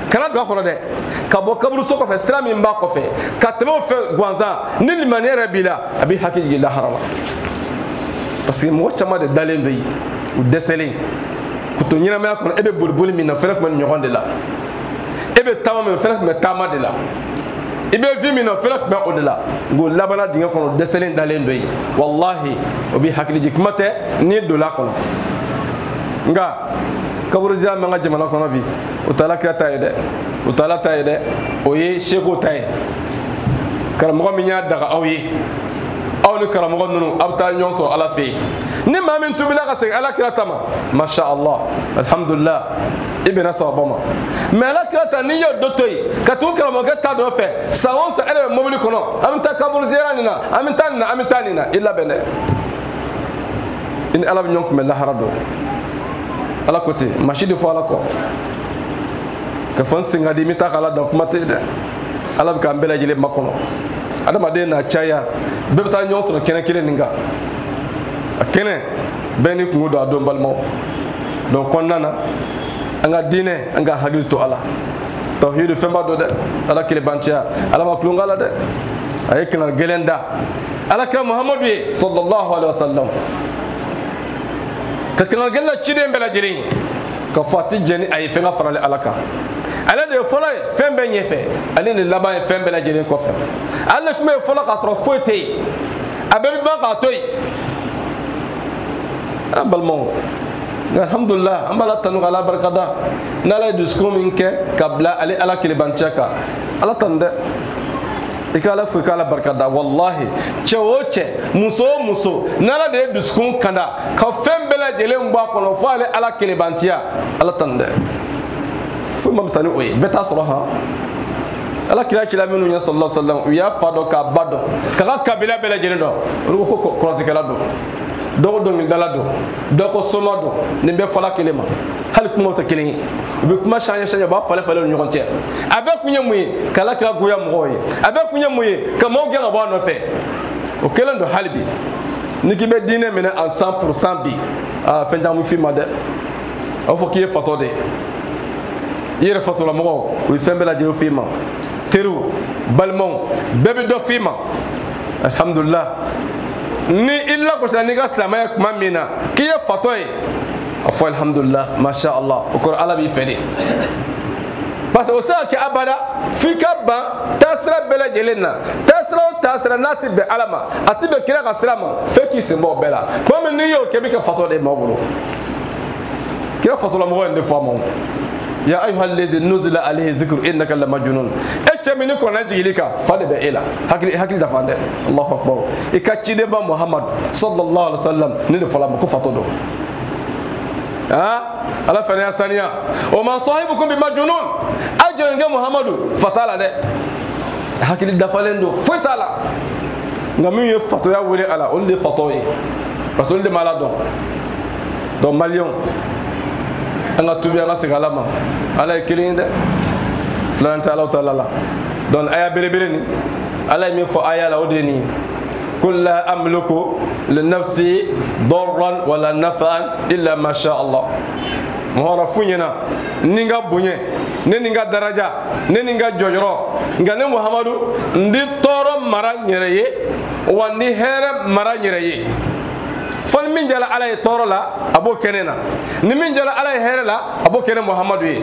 Speaker 2: kana do ko de kabo kaburu so ko fe islami mba ko fe katimo fe gwanza nil man yarabila abi hakiji la harala parce que mo chama de dalen do yi ou déceler kuto nyina ma ko ebe bulbul min na fere ko nyon de la ebe tamam fere ko tama de la ibe vi min felak ba odela go labana dinga kono deselen dalen doyi wallahi obi hakli jikmate ni dola kono nga kaburu zia manga jamana kono bi utala krata ede utala ta ede oye sheko tay karamo mi nya daga awye awni karamo nunu abta nyonso ala fi ni mamin tubila ka se ala krata ma masha Allah alhamdulillah ibena sabama mais la krata ni yo dotoy katun karamo ka ta do fe sawon sa ele mobili kono amta kabul ziranina amintanina illa bene in ala nyonk me la harado ala côté machide fo ala ko ka fon singa di mita kala donc mate de ala ka mbela jile makono adama de na chaya bebta nyonso kene kile ninga kene beni kungo do balmo donc konnana anga dine anga hagil to ala tawhid femba do de ala kile bantia ala maklungala de ay kana gelenda alakira muhammadu ye sallallahu alaihi wasallam ka kan gella ciden bela jiri ka fati jeni ay fe nga farale alaka ala de fola fembe nyefe ale ne laba fembe la jiri ko fe ala kuma fola ka soro fote abebi ba ka toy abalmo alhamdulillah ambala tanu ala barakada nala discours minke kabla ali ala kilibanchaka ala tande ikala fu ikala barakada wallahi chewoche muso nala de discours kanda ka fembela jele mba kono fale ala kilibantia ala tande fu mabsani oy beta suraha ala kila minu ya sallallahu alaihi wasallam ya fado ka bado ka kabila bela jele do ko ko kala do doko do ngil dalado doko somado ne be fala kelema hal kuma ta kelin be kuma shanya ba fala no nyonte abe kunya muye kala kala goya moye abe kunya muye ka mo gela ba no fe o kelando halbi niki be dine mena en 100% bi fin da mu fi made o fo kiye fatode yere fasola mo o sembe la jero fima teru balmon bebe do fima alhamdulillah ni illa ko sani ga islamaya kuma mina kiye fatoy afa alhamdulillah masha Allah o ko ala bi fede parce que ça ki abada fika ba tasra bela jelena tasra nati be alama atibe kira ka salama fe ki sembo bela comme ni yo ke bi ka fato de mawuro kira fasola mo wende fo mo ya ayuha alladhi nuzila alayhi dhikru innaka lamajnun echemini ko na jigilika fade be ila hakili da fande Allahu akbar ikachide ba Muhammad sallallahu alaihi wasallam ni de fala ko fatodo ala fanya saniya o ma sahibukum bimajnun ajenge Muhammadu fatala de hakili da falendo fatala ngami ye fato ya wele ala on le fato e parce que de malado do malion anga tubi anga sigalama ala kilinde flan ta'ala don aya bere ni ala mi fo aya la odeni kul la amliku li nafsi darran wala naf'an illa ma sha Allah mo rafunyena ninga bunye ne ninga daraja ne ninga jojoro ngane Muhammadu ndi toro mara nyereye wa ni here mara nyereye fon min jala ala toro la abo kenena ni min jala ala here la abo kenen Muhammadu ye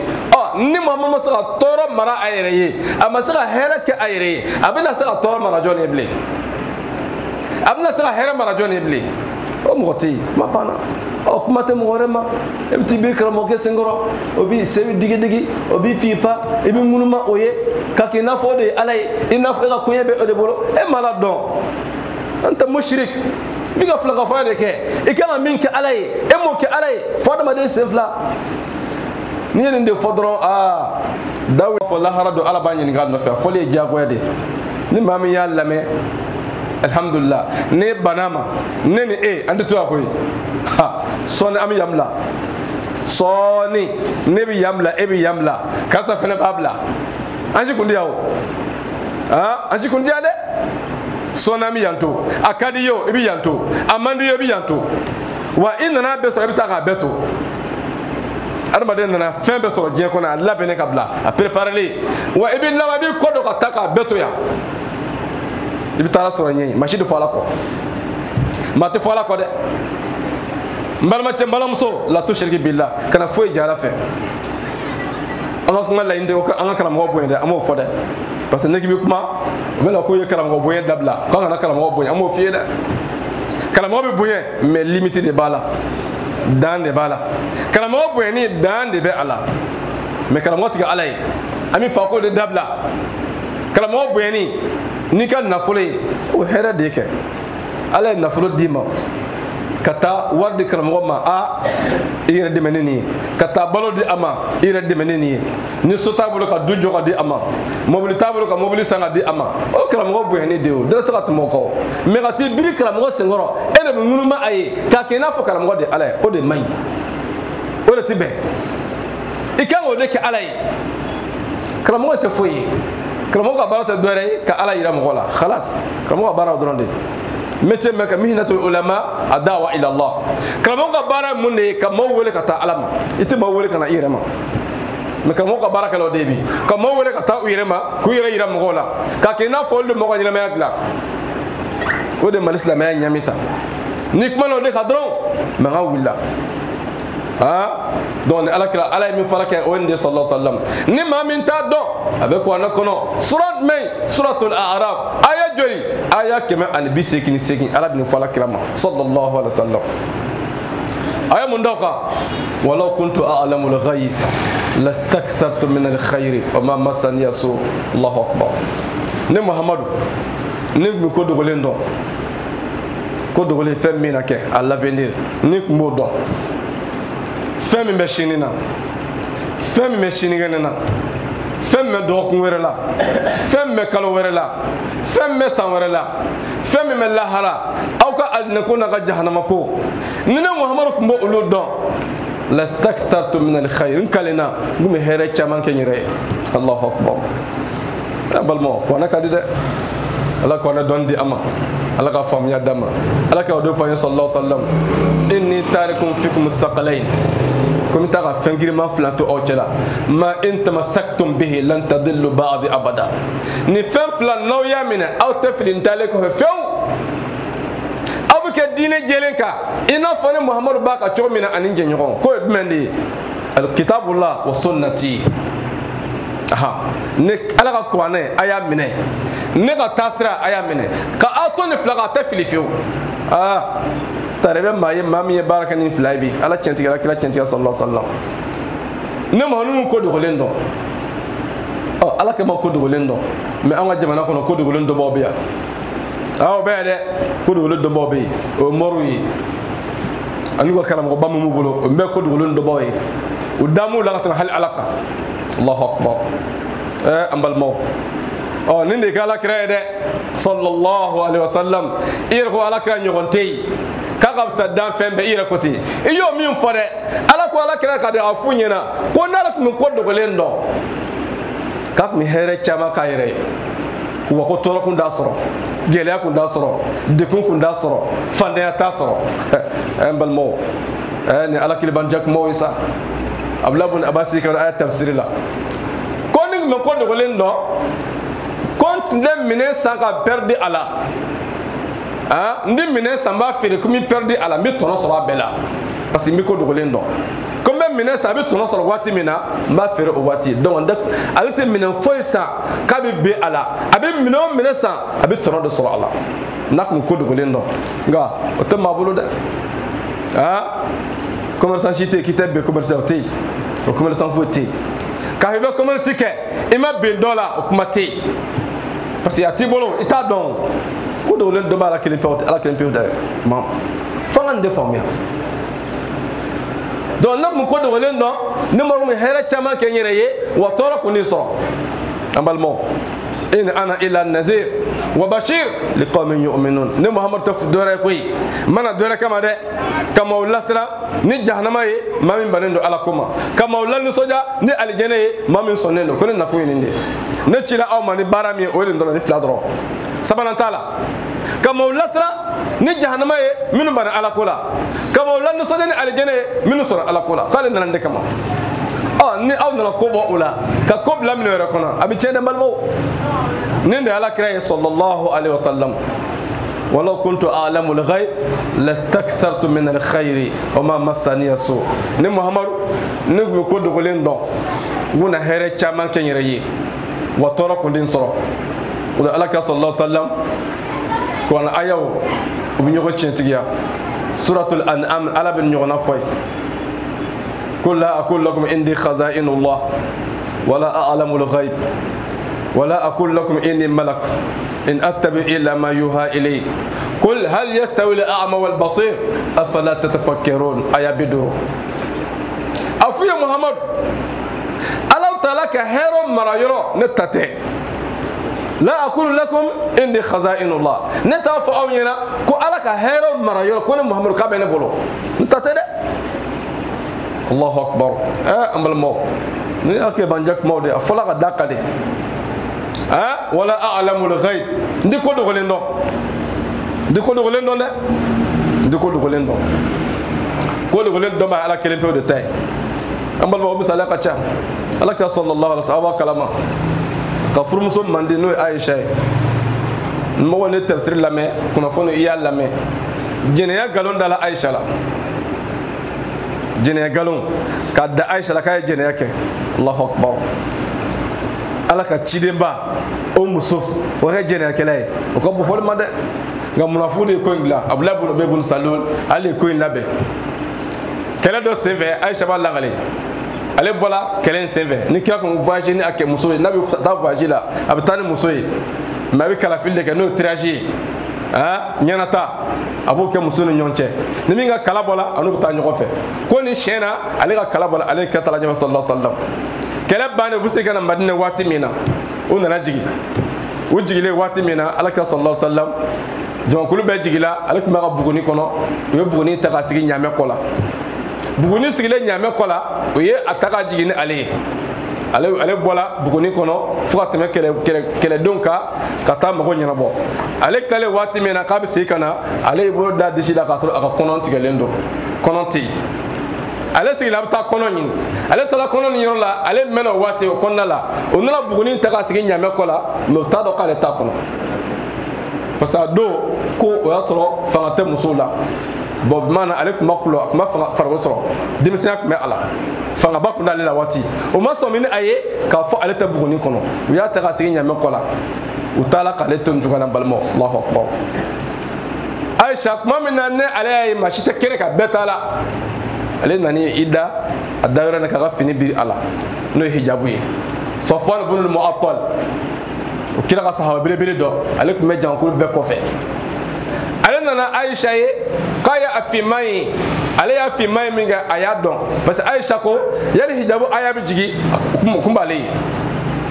Speaker 2: ni Muhammad masaka toro mara ayereye amasaka here ke ayereye abina saka toro mara joni eble abina saka here mara joni eble o moti mapana o kuma te morema e bi tibe kala mo ke sengoro obi sewi digi obi fifa e bi munuma oye kake na fode alay ina fo ga kunye be o de bolo e mala don anta mushrik bi ga flaga fa de ke e kala min ke alay e mo ke alay fode ma de sefla ni ne de fodron dawi fo la harado ala banyi ga no fa fo le jago de ni mami ya lame alhamdulillah ne banama ne ni andi to akoy soni am yamla soni ne bi yamla e bi yamla kasa fene babla anji kundiawo anji kundia de soni am yanto akadi yo e bi yanto amandi yo bi yanto wa inna be so e bi ta ga beto arba de na fin be so je ko na labene kabla a préparer wa e bi lawa bi kodo ka taka beto ya ibi tara so nyi mashidu fala ko mate fala ko de mbalma ce mbalamso la tushirki billah kana foy jara fe anga kuma la inde ko anga kala mo boyende amo fode parce que neki bi kuma mela ko ye kala mo boyende dabla ko anga kala mo boyende amo fieda kala mo be boyende mais limité de bala dan de bala kala mo boyende dan de be ala mais kala mo tiga alay ami fa ko de dabla kala mo boyende ni kan nafule o hera de ke ala nafulo dima kata wardi kalamo ma ire de meneni kata balo di ama ire de meneni ni sota bolo ka dujo ka di ama mobili tabolo ka mobili sanga di ama o kalamo bo yani de o de sala tmoko me gati biri kalamo sengoro ene be ngunuma aye ka kena fo kalamo de ala o de mai o de tibe ikango de ke ala kalamo te foyi kalamo ka barata dore ka ala ira mo wala khalas kalamo ka bara dronde mete meka mihnatul ulama adawa ila Allah kalamo ka bara munne ka mawwele ka ta alam ite mawwele kana irema meka mo ka bara kala debi ka mawwele ka ta irema ku ira mo gola ka kena fo le mo ko nyama yagla o de mali silamɛya ɲamita ni kuma na o de ka dɔrɔn mankan wulila donc ni alakira ala ye min fara kɛ o ye nin de sallallahu alaihi wasallam ni maa min t'a dɔn a bɛ kuranɛ kɔnɔ surat jumɛn suratul a'raf aya joli aya 188 ala bɛ nin fɔ alakira ma sallallahu alaihi wasallam aya mun dɔ kan walau kuntu a'lamul ghayb lastakthartu min al-khayri wa ma massani su Allahu akbar ne Muhammadu ne kun ko dogolen dɔn ko dogolen fɛn min na kɛ à l'avenir ni kun b'o dɔn fɛn min bɛ sini na fɛn min bɛ sinikɛnɛ na fɛn min bɛ dɔgɔkun wɛrɛ la fɛn min bɛ kalo wɛrɛ la fɛn min bɛ san wɛrɛ la fɛn min bɛ lahara aw ka alijinɛ ko n'a ka jahanama ko ni ne Muhammadu kun b'o olu dɔn lastakthartu min al-khayr n kalenna n kun bɛ hɛrɛ caman kɛ n yɛrɛ ye Allahu akbar a balimaw kuranɛ ka di dɛ ala kuranɛ dɔnni di an ma ala ka faamuya d'an ma ala ka o de fɔ an ye sallallahu alaihi wasallam inni tarikum fikum thaqalayn komi ta ka fɛn giriman fila to aw cɛla ma in tamassaktum bihi lan tadillu ba'di abada ni fɛn fila n'aw y'a minɛ aw tɛ fili ntalen kɔfɛ fewu aw bɛ kɛ diinɛ jɛlen kan i n'a fɔ ni Muhammadu b'a ka cogo min na ani jɛɲɔgɔn k'o ye jumɛn de ye kitabullah wa sunnati ne ala ka kuranɛ a y'a minɛ ne ka taasira a y'a minɛ ka aw to ni fila kan a tɛ fili fewu tare bɛ maa ye maa min ye baara kɛ ni fila ye bi ala tiɲɛtigɛla kira tiɲɛtigɛ sallallahu alaihi wasallam ne Muhammadu ko dogolen dɔn ala kɛ ma ko dogolen dɔn mais an ka jamana kɔnɔ ko dogolen dɔbɔw bɛ yan o bɛ yan dɛ ko dogolen dɔbɔw bɛ yen o ye mɔriw ye ani u ka karamɔgɔba min b'u bolo o bɛɛ ko dogolen dɔbɔw ye u damu la ka tɛmɛ hali ala kan Allahu akbar an balimaw nin de ye ala kira ye dɛ sallallahu alaihi wasallam i yɛrɛ ko ala kira ɲɔgɔn tɛ yen k'a ka fisa dan fɛn bɛɛ i yɛrɛ ko ten i y'o min fɔ dɛ ala ko ala kira ka di a f'u ɲɛna ko n'ale tun bɛ ko dogolen dɔn k'a tun bɛ hɛrɛ caman k'a yɛrɛ ye wa ko tɔɔrɔ kun t'a sɔrɔ gɛlɛya kun t'a sɔrɔ dekun kun t'a sɔrɔ fandanya t'a sɔrɔ n balimaw ni ala kilibanjɛ kumaw ye sa Abdullah ibn Abbas ka aya tafsiri la ko ni tun bɛ ko dogolen dɔn ko n tun tɛ minɛn san ka perdi a la n bɛ minɛn san n b'a feere ko n bɛ perdi a la n bɛ tɔnɔ sɔrɔ a bɛɛ la parce que n bɛ ko dogolen dɔn ko n bɛ minɛn san a bɛ tɔnɔ sɔrɔ waati min na n b'a feere o waati donc ale tɛ minɛn foyi san k'a bɛ ben a la a bɛ minɛn o minɛn san a bɛ tɔnɔ de sɔrɔ a la n'a tun bɛ ko dogolen dɔn nka o tɛ maa bolo dɛ commerçant si tɛ yen k'i tɛ ben commerçant o tɛ yen o commerçant foyi tɛ yen k'a i bɛ commerce kɛ i ma ben dɔ la o kuma tɛ yen parce que a t'i bolo i t'a dɔn ko dogolen dɔ b'a la kelen pewu ala kelen pewu dɛ fo an ka nin de faamuya donc ne tun ko dogolen dɔn ne ma kun bɛ hɛrɛ caman kɛ n yɛrɛ ye wa tɔɔrɔ kun t'i sɔrɔ an balimaw in ana illa nazir wa bashir liqawmin yu'minun ne Muhammadu tɛ dɔwɛrɛ ye koyi n mana dɔwɛrɛ kama dɛ ka maaw lasira ni jahanama ye maa min bannen don ala ko ma ka maaw lanisɔndiya ni alijɛnɛ ye maa min sɔnnen don ko ne nakun ye nin de ye ne cila aw ma ni baara min ye o ye nin dɔrɔn ni fila dɔrɔn sabanan t'a la ka maaw lasira ni jahanama ye minnu banna ala ko la ka maaw lanisɔndiya ni alijɛnɛ ye minnu sɔnna ala ko la k'ale nana nin de kama ni aw nana ko bɔ o la ka ko bila minɛ wɛrɛ kɔnɔ a bɛ tiɲɛ dɛ balimaw nin de ye ala kira ye sallallahu alaihi wasallam walau kuntu a'lamul ghaib lastakthartu min al-khayri wa ma massani su ni Muhammadu ne tun bɛ ko dogolen dɔn n bɛna hɛrɛ caman kɛ n yɛrɛ ye wa tɔɔrɔ kun tɛ n sɔrɔ o de ala kira sallallahu alaihi wasallam kuranɛ ayaw u bɛ ɲɔgɔn tiɲɛtigiya suratul an'am ala bɛ ɲɔgɔnna fɔ ye قل لا أقول لكم إني خزائن الله ولا أعلم الغيب ولا أقول لكم إني ملك إن أتبع إلا ما يوحى إلي قل هل يستوي الأعمى والبصير أفلا تتفكرون أيا بدو أفيا محمد ألا تلك هيرو مرايرو نتاتي لا أقول لكم إني خزائن الله نتافع أوينا كو ألك هيرو مرايرو كون محمد كابين بولو نتاتي Allahu akbar an balimaw ni ake banjak mawde a fɔla ka da ka de wala a'lamul ghaib ndi ko dogolen dɔn ndi ko dogolen dɔn dɛ ndi ko dogolen dɔn ko dogolen dɔn b'a ala kelen pewu de ta ye an balimaw o misaliya ka ca ala kira sallallahu alaihi wasallam kalama ka furumuso mandi n'o ye Aisha ye mo ne tafsir lamɛ kunnafoni i y'a lamɛ jɛnɛya galon da la Aisha la jɛnɛya galon ka da Aisha la k'a ye jɛnɛya kɛ Allahu akbar ala ka cidenba o muso o ka jɛnɛyakɛla ye o ka bon fɔli ma dɛ nka munafuu de ye ko in dilan Abdulahi ibn Ubay ibn Salul ale ye ko in labɛn kɛlɛ dɔ senfɛ Aisha b'a lagale ale bɔra kɛlɛ in senfɛ ni kira kun voyage ni a kɛ muso ye n'a bɛ taa voyage la a bɛ taa ni muso ye mais a bɛ kalafili de kɛ n'o ye tirage ye ɲɛnata a b'o kɛ muso ni ɲɔgɔn cɛ ni min ka kala bɔra a n'u bɛ taa ɲɔgɔn fɛ ko ni tiɲɛ na ale ka kala bɔra ale ni kira taara ɲɔgɔn sallallahu alaihi wa sallam kɛlɛ bannen u bɛ se ka na Madina waati min na u nana jigin u jigilen waati min na ala kira sallallahu alaihi wa sallam jɔnkulu bɛɛ jigila ale tun bɛ ka Buguni kɔnɔ u ye Buguni ta ka sigi Ɲamɛ kɔ la Buguni sigilen Ɲamɛ kɔ la u ye a ta ka jigin ni ale ye ale bɔra Buguni kɔnɔ fo ka tɛmɛ kɛlɛdenw kan ka taa mɔgɔw ɲɛnabɔ ale tilalen waati min na k'a bɛ segin ka na ale y'i bolo da disi la k'a sɔrɔ a ka kɔnɔ tigɛlen don kɔnɔ tɛ yen ale sigila a bɛ taa kɔnɔ ɲini ale taara kɔnɔ nin yɔrɔ la ale mɛnna o waati o kɔnɔna la o nana Buguni ta ka sigi Ɲamɛ kɔ la mais u t'a dɔn k'ale t'a kɔnɔ parce que a don ko o y'a sɔrɔ fanga tɛ musow la bon bimana ale tun b'a kulɔ a tun b'a farikolo sɔrɔ denmisɛnya tun bɛ a la fangaba tun d'ale la waati o ma sɔn min a ye k'a fɔ ale tɛ Buguni kɔnɔ u y'a ta ka sigi Ɲamɛ kɔ la u taara k'ale to nin cogo la n balimaw Allahu akbar Aisha tuma min na ne ale y'a ye maa si tɛ kɛnɛ ka bɛɛ t'a la ale nani i da a da yɔrɔ in k'a ka fini biri a la n'o ye hijabu ye Safwan ibn al-Mu'attal o kira ka sahaba belebele dɔ ale tun bɛ jankulu bɛɛ kɔfɛ ale nana Aisha ye k'a ye a finman ye ale y'a finman ye min kɛ a y'a dɔn parce que Aisha ko yani hijabu aya bɛ jigin kun b'ale ye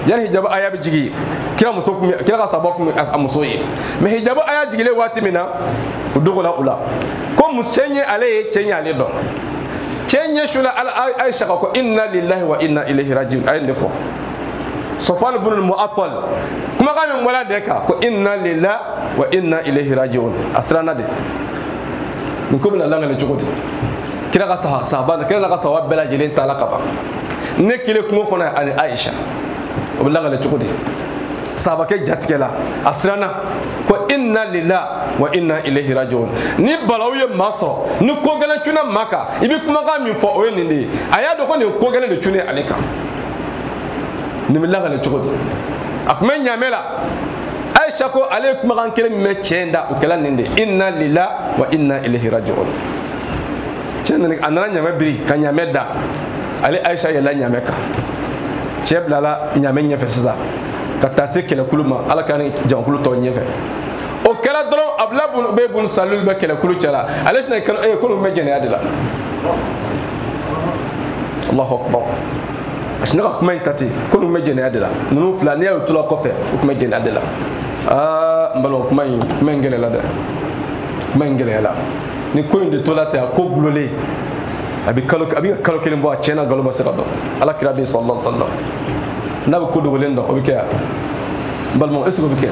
Speaker 2: yani hijabu aya bɛ jigin kira ka sahaba kun a muso ye mais hijabu aya jigilen waati min na u dogola u la ko cɛ ye ale ye cɛ ye ale dɔn cɛ ɲɛsula Aisha ko inna lillahi wa inna ilayhi rajiun a ye nin de fɔ Safwan ibn al-Mu'attal kumakan min bɔla de kan ko inna lillahi wa inna ilayhi rajiun a siranna de nin ko bɛna langale cogo di kira ka sahaba bɛɛ lajɛlen taala ka ban ne kelen kungo kɔnɔ ani Aisha o bɛ langale cogo di sahabakɛ jatigɛ la a siranna ko inna lillahi wa inna ilayhi rajiun ni balaw ye maa sɔrɔ ni ko gɛlɛn cunna maa kan i bɛ kumakan min fɔ o ye nin de ye a y'a dɔn ko nin ko gɛlɛn de cunnen ale kan nin bɛ langale cogo di a tun bɛ Ɲamɛ la Aisha ko ale ye kumakan kelen min bɛ cɛ in da o kɛla nin de inna lillahi wa inna ilayhi rajiun cɛ a nana Ɲamɛ biri ka Ɲamɛ da ale Aisha yɛlɛla Ɲamɛ kan cɛ bilala Ɲamɛ ɲɛfɛ sisan ka taa se kɛlɛkulu ma ala ka ni jankulu tɔ ɲɛfɛ o kɛra dɔrɔn Abdulahi ibn Ubay ibn Salul bɛ kɛlɛkulu cɛla ale sinna ko ninnu bɛ jɛnɛya de la Allahu akbar a sinna ka kuma in ta ten ko ninnu bɛ jɛnɛya de la ninnu fila n'i y'a ye tola kɔfɛ u tun bɛ jɛnɛya de la n balimaw kuma in gɛlɛyala dɛ kuma in gɛlɛyala ni ko in de tola ten a ko gulolen a bɛ ka kalo kelen bɔ a tiɲɛna nkalon ma se ka dɔn ala kira bɛ sallallahu alaihi wa sallam n'a bɛ ko dogolen dɔn o bɛ kɛ yan n balimaw est-ce que o bɛ kɛ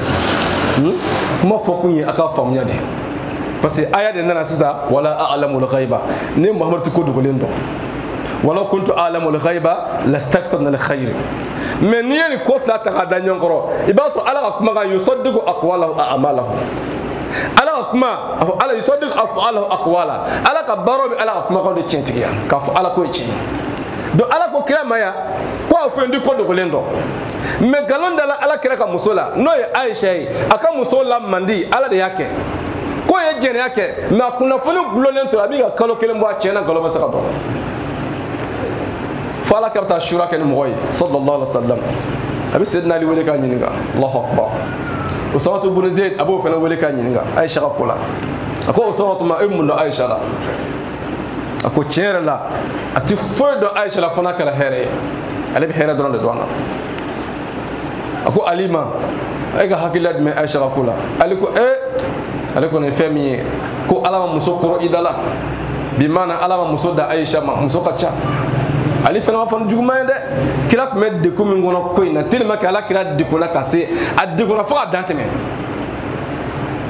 Speaker 2: kuma fɔ kun ye a ka faamuya de parce que aya de nana sisan wala a'lamul ghaiba ne Muhamadu tɛ ko dogolen dɔn wala kuntu a'lamul ghaiba lastaksartu minal khayr mais n'i ye nin ko fila ta k'a da ɲɔgɔn kɔrɔ i b'a sɔrɔ ala ka kumakan yusaddiqu aqwalahu a'malahu ala ka kuma a fɔ ala yusaddiqu af'alahu aqwala ala ka baaraw bɛ ala ka kumakanw de tiɲɛtigiya k'a fɔ ala ko ye tiɲɛ donc ala ko kira ma yan ko a fɔ n di ko dogolen dɔn mais nkalon dala ala kira ka muso la n'o ye Aisha ye a ka muso la mandi ala de y'a kɛ ko ye jɛnɛya kɛ mais a kunnafoni gulolen tora a bɛ ka kalo kelen bɔ a tiɲɛna nkalon ma se ka dɔn fo ala ka bɛ taa shura kɛ ni mɔgɔ ye sallallahu alaihi wa sallam a bɛ Sayyidina Ali wele k'a ɲininka Allahu akbar Usamatu ibn Zayd a b'o fana wele k'a ɲininka Aisha ka ko la a ko Usamatu ma e mun dɔn Aisha la a ko tiɲɛ yɛrɛ la a tɛ foyi dɔn Aisha la fana kɛra hɛrɛ ye ale bɛ hɛrɛ dɔrɔn de dɔn a la a ko Ali ma e ka hakilila jumɛn Aisha ka ko la Ali ko ale kɔni ye fɛn min ye ko ala ma muso kɔrɔ i da la bi maana ala ma muso da Aisha ma muso ka ca ale fana ma fɔ juguman ye dɛ kira tun bɛ degun min kɔnɔ ko in na tellement que ala kira degunna ka se a degunna fo ka dan tɛmɛ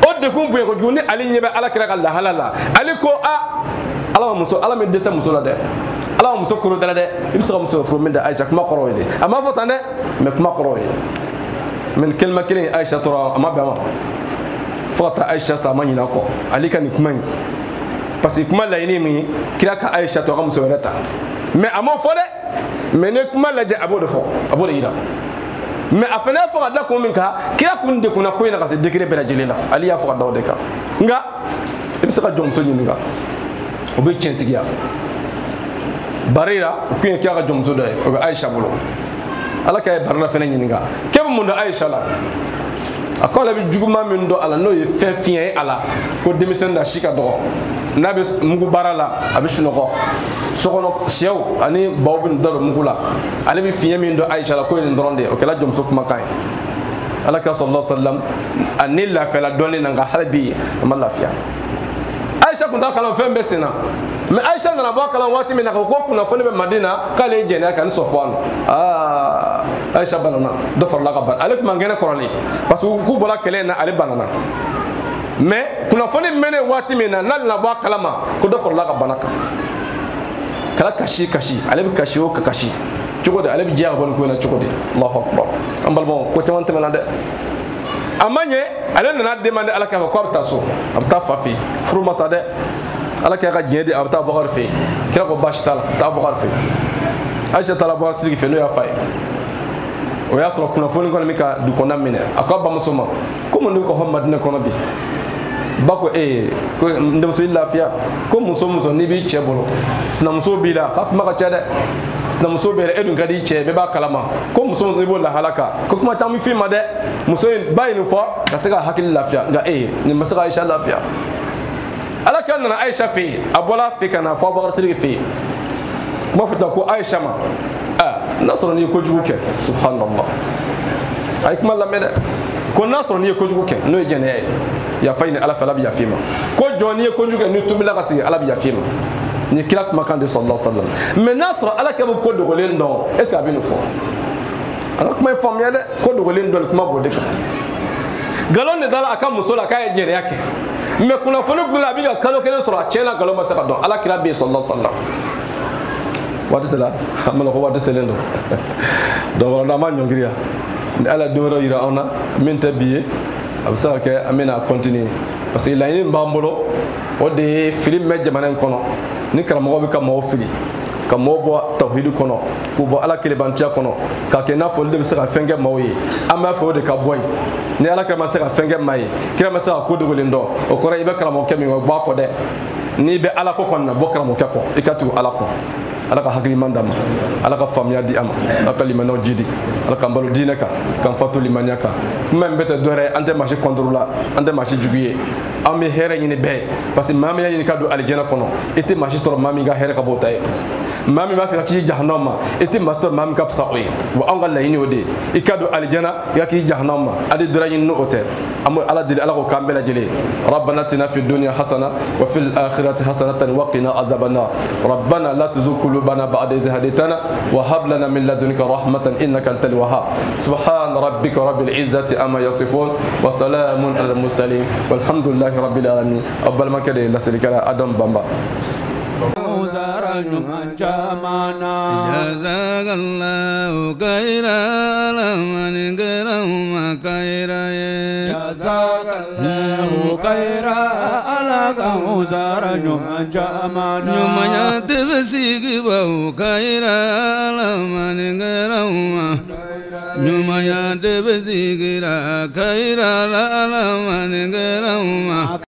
Speaker 2: o degun bonya kojugu ni ale ɲɛ bɛ ala kira ka lahala la ale ko ala ma muso ala min dɛsɛ muso la dɛ ala ma muso kɔrɔ da la dɛ i bɛ se ka muso furu min da Aisha kuma kɔrɔ ye de a ma fɔ tan dɛ mais kuma kɔrɔ ye mais kalima kelen Aisha tora a ma bɛn a ma fota Aisha sama nyina ko alika ni kuma parce que kuma la yini mi kira ka Aisha to kam so reta mais amo fode mais ne kuma la je abo de fo abo de ira mais afana fo da ko min ka kira kun de kuna ko ina ka se degré bela jelela ali ya fo da de ka nga ibsa ka jom so ni nga obe chentigia barira ku en kira ka jom so do o Aisha bolo ala kay barna fene ni nga kebe mun da Aisha la akola bi juguma min do ala no ye fen fien ala ko demisen da shika do nabe mugu barala abi sunoko sokono sew ani bawbin do mugula ale bi fien min do Aisha la ko en dronde o kala jom so kuma kay ala ka sallallahu alaihi wasallam anilla fela donni nga halbi ma lafiya Aisha kun da kala fen besina mais Aisha na ba kala wati min ko kuna fone be Madina kale jena kan sofwan Aisha banana do for la ka ban ale kuma ngene korali parce que ku bola kele na ale banana mais kuna fone mene wati min na na ba kala ma ko do for la ka banaka kala kashi ale bi kashi o ka kashi chogode ale bi jiya bon ko na chogode Allahu akbar ambal bon ko tawante mena de amanye ale na demande ala ka ko abta so abta fafi furu masade ala ka jede abta bakar fi kira ko bashtal ta bakar fi Aisha tala bakar sigi fe no ya fay o ya tro kuna foni ko mi ka du ko namine akaba musoma ko mo ko Muhammad ne ko no bi bako ko ndem so lafiya ko muso ni bi chebolo sina muso bi la ka kuma ka chade sina muso be edun kadi che be ba kalama ko muso ni bo la halaka ko kuma tamu fi ma de muso bayinu fo ka sega hakil lafiya ga ni masaka Aisha lafiya ala kan na Aisha fi abola fi kana fo bakar sirgi fi mo fita ko Aisha ma nasro ni ko juke subhanallah ay kuma la mede ko nasro ni ko juke no jene ya fayni ala fala biya fima ko joni ko juke ni tumila kasi ala biya fima ni kila kuma kan de sallallahu alaihi wasallam mais nasro ala ke ko do len don e sa binu fo ala kuma fam ya de ko do len don kuma bo de ka galon ne dala aka musola kay jere yake mais kuna fonu bula biga kalo kele sura chena galo masaka don ala kila bi sallallahu alaihi wasallam wati sala amana ko wati selendo do wala ma nyongriya ala doro ira ona min tabiye absa ke amena continue parce que la ni mbambolo o de film me jamanen kono ni karamo bi kam mo fili kam mo bo tawhid kono ko bo ala kele bantia kono ka ke na fo de bi sera fenge mawi ama fo de ka boy ni ala ka ma sera fenge mai kira ma sera ko dogole ndo o ko ibe karamo kemi o ba ko de ni be ala ko konna bo karamo ke ko ikatu ala ko ala ka hakili mandama ala ka famya di am ala limano jidi ala ka mbalo dinaka kan fatu limanyaka même bete dore ante marché contrôla ante marché jubier ami here yini be parce que mami yini ka do aljana kono ite marché soro mami ga here ka botay mami ma fi ki jahannama ite master mami ka psaoy wa anga la yini ode ikado aljana ya ki jahannama adi dora yin no hotel am ala dil ala ko kambela jele rabbana atina fid dunya hasana wa fil akhirati hasanatan wa qina adhabannar rabbana la tuzigh قلوبنا بعد إذ هديتنا وهب لنا من لدنك رحمة إنك أنت الوهاب سبحان ربك رب العزة أما يصفون وسلام على المرسلين والحمد لله رب العالمين أبل ما كده لسلك أدم بامبا
Speaker 1: جزاك الله خيرا لمن كرم خيرا
Speaker 3: جزاك الله خيرا على كوزار جمانا
Speaker 1: نمايا تبسيك بو خيرا لمن كرم نمايا تبسيك خيرا لمن كرم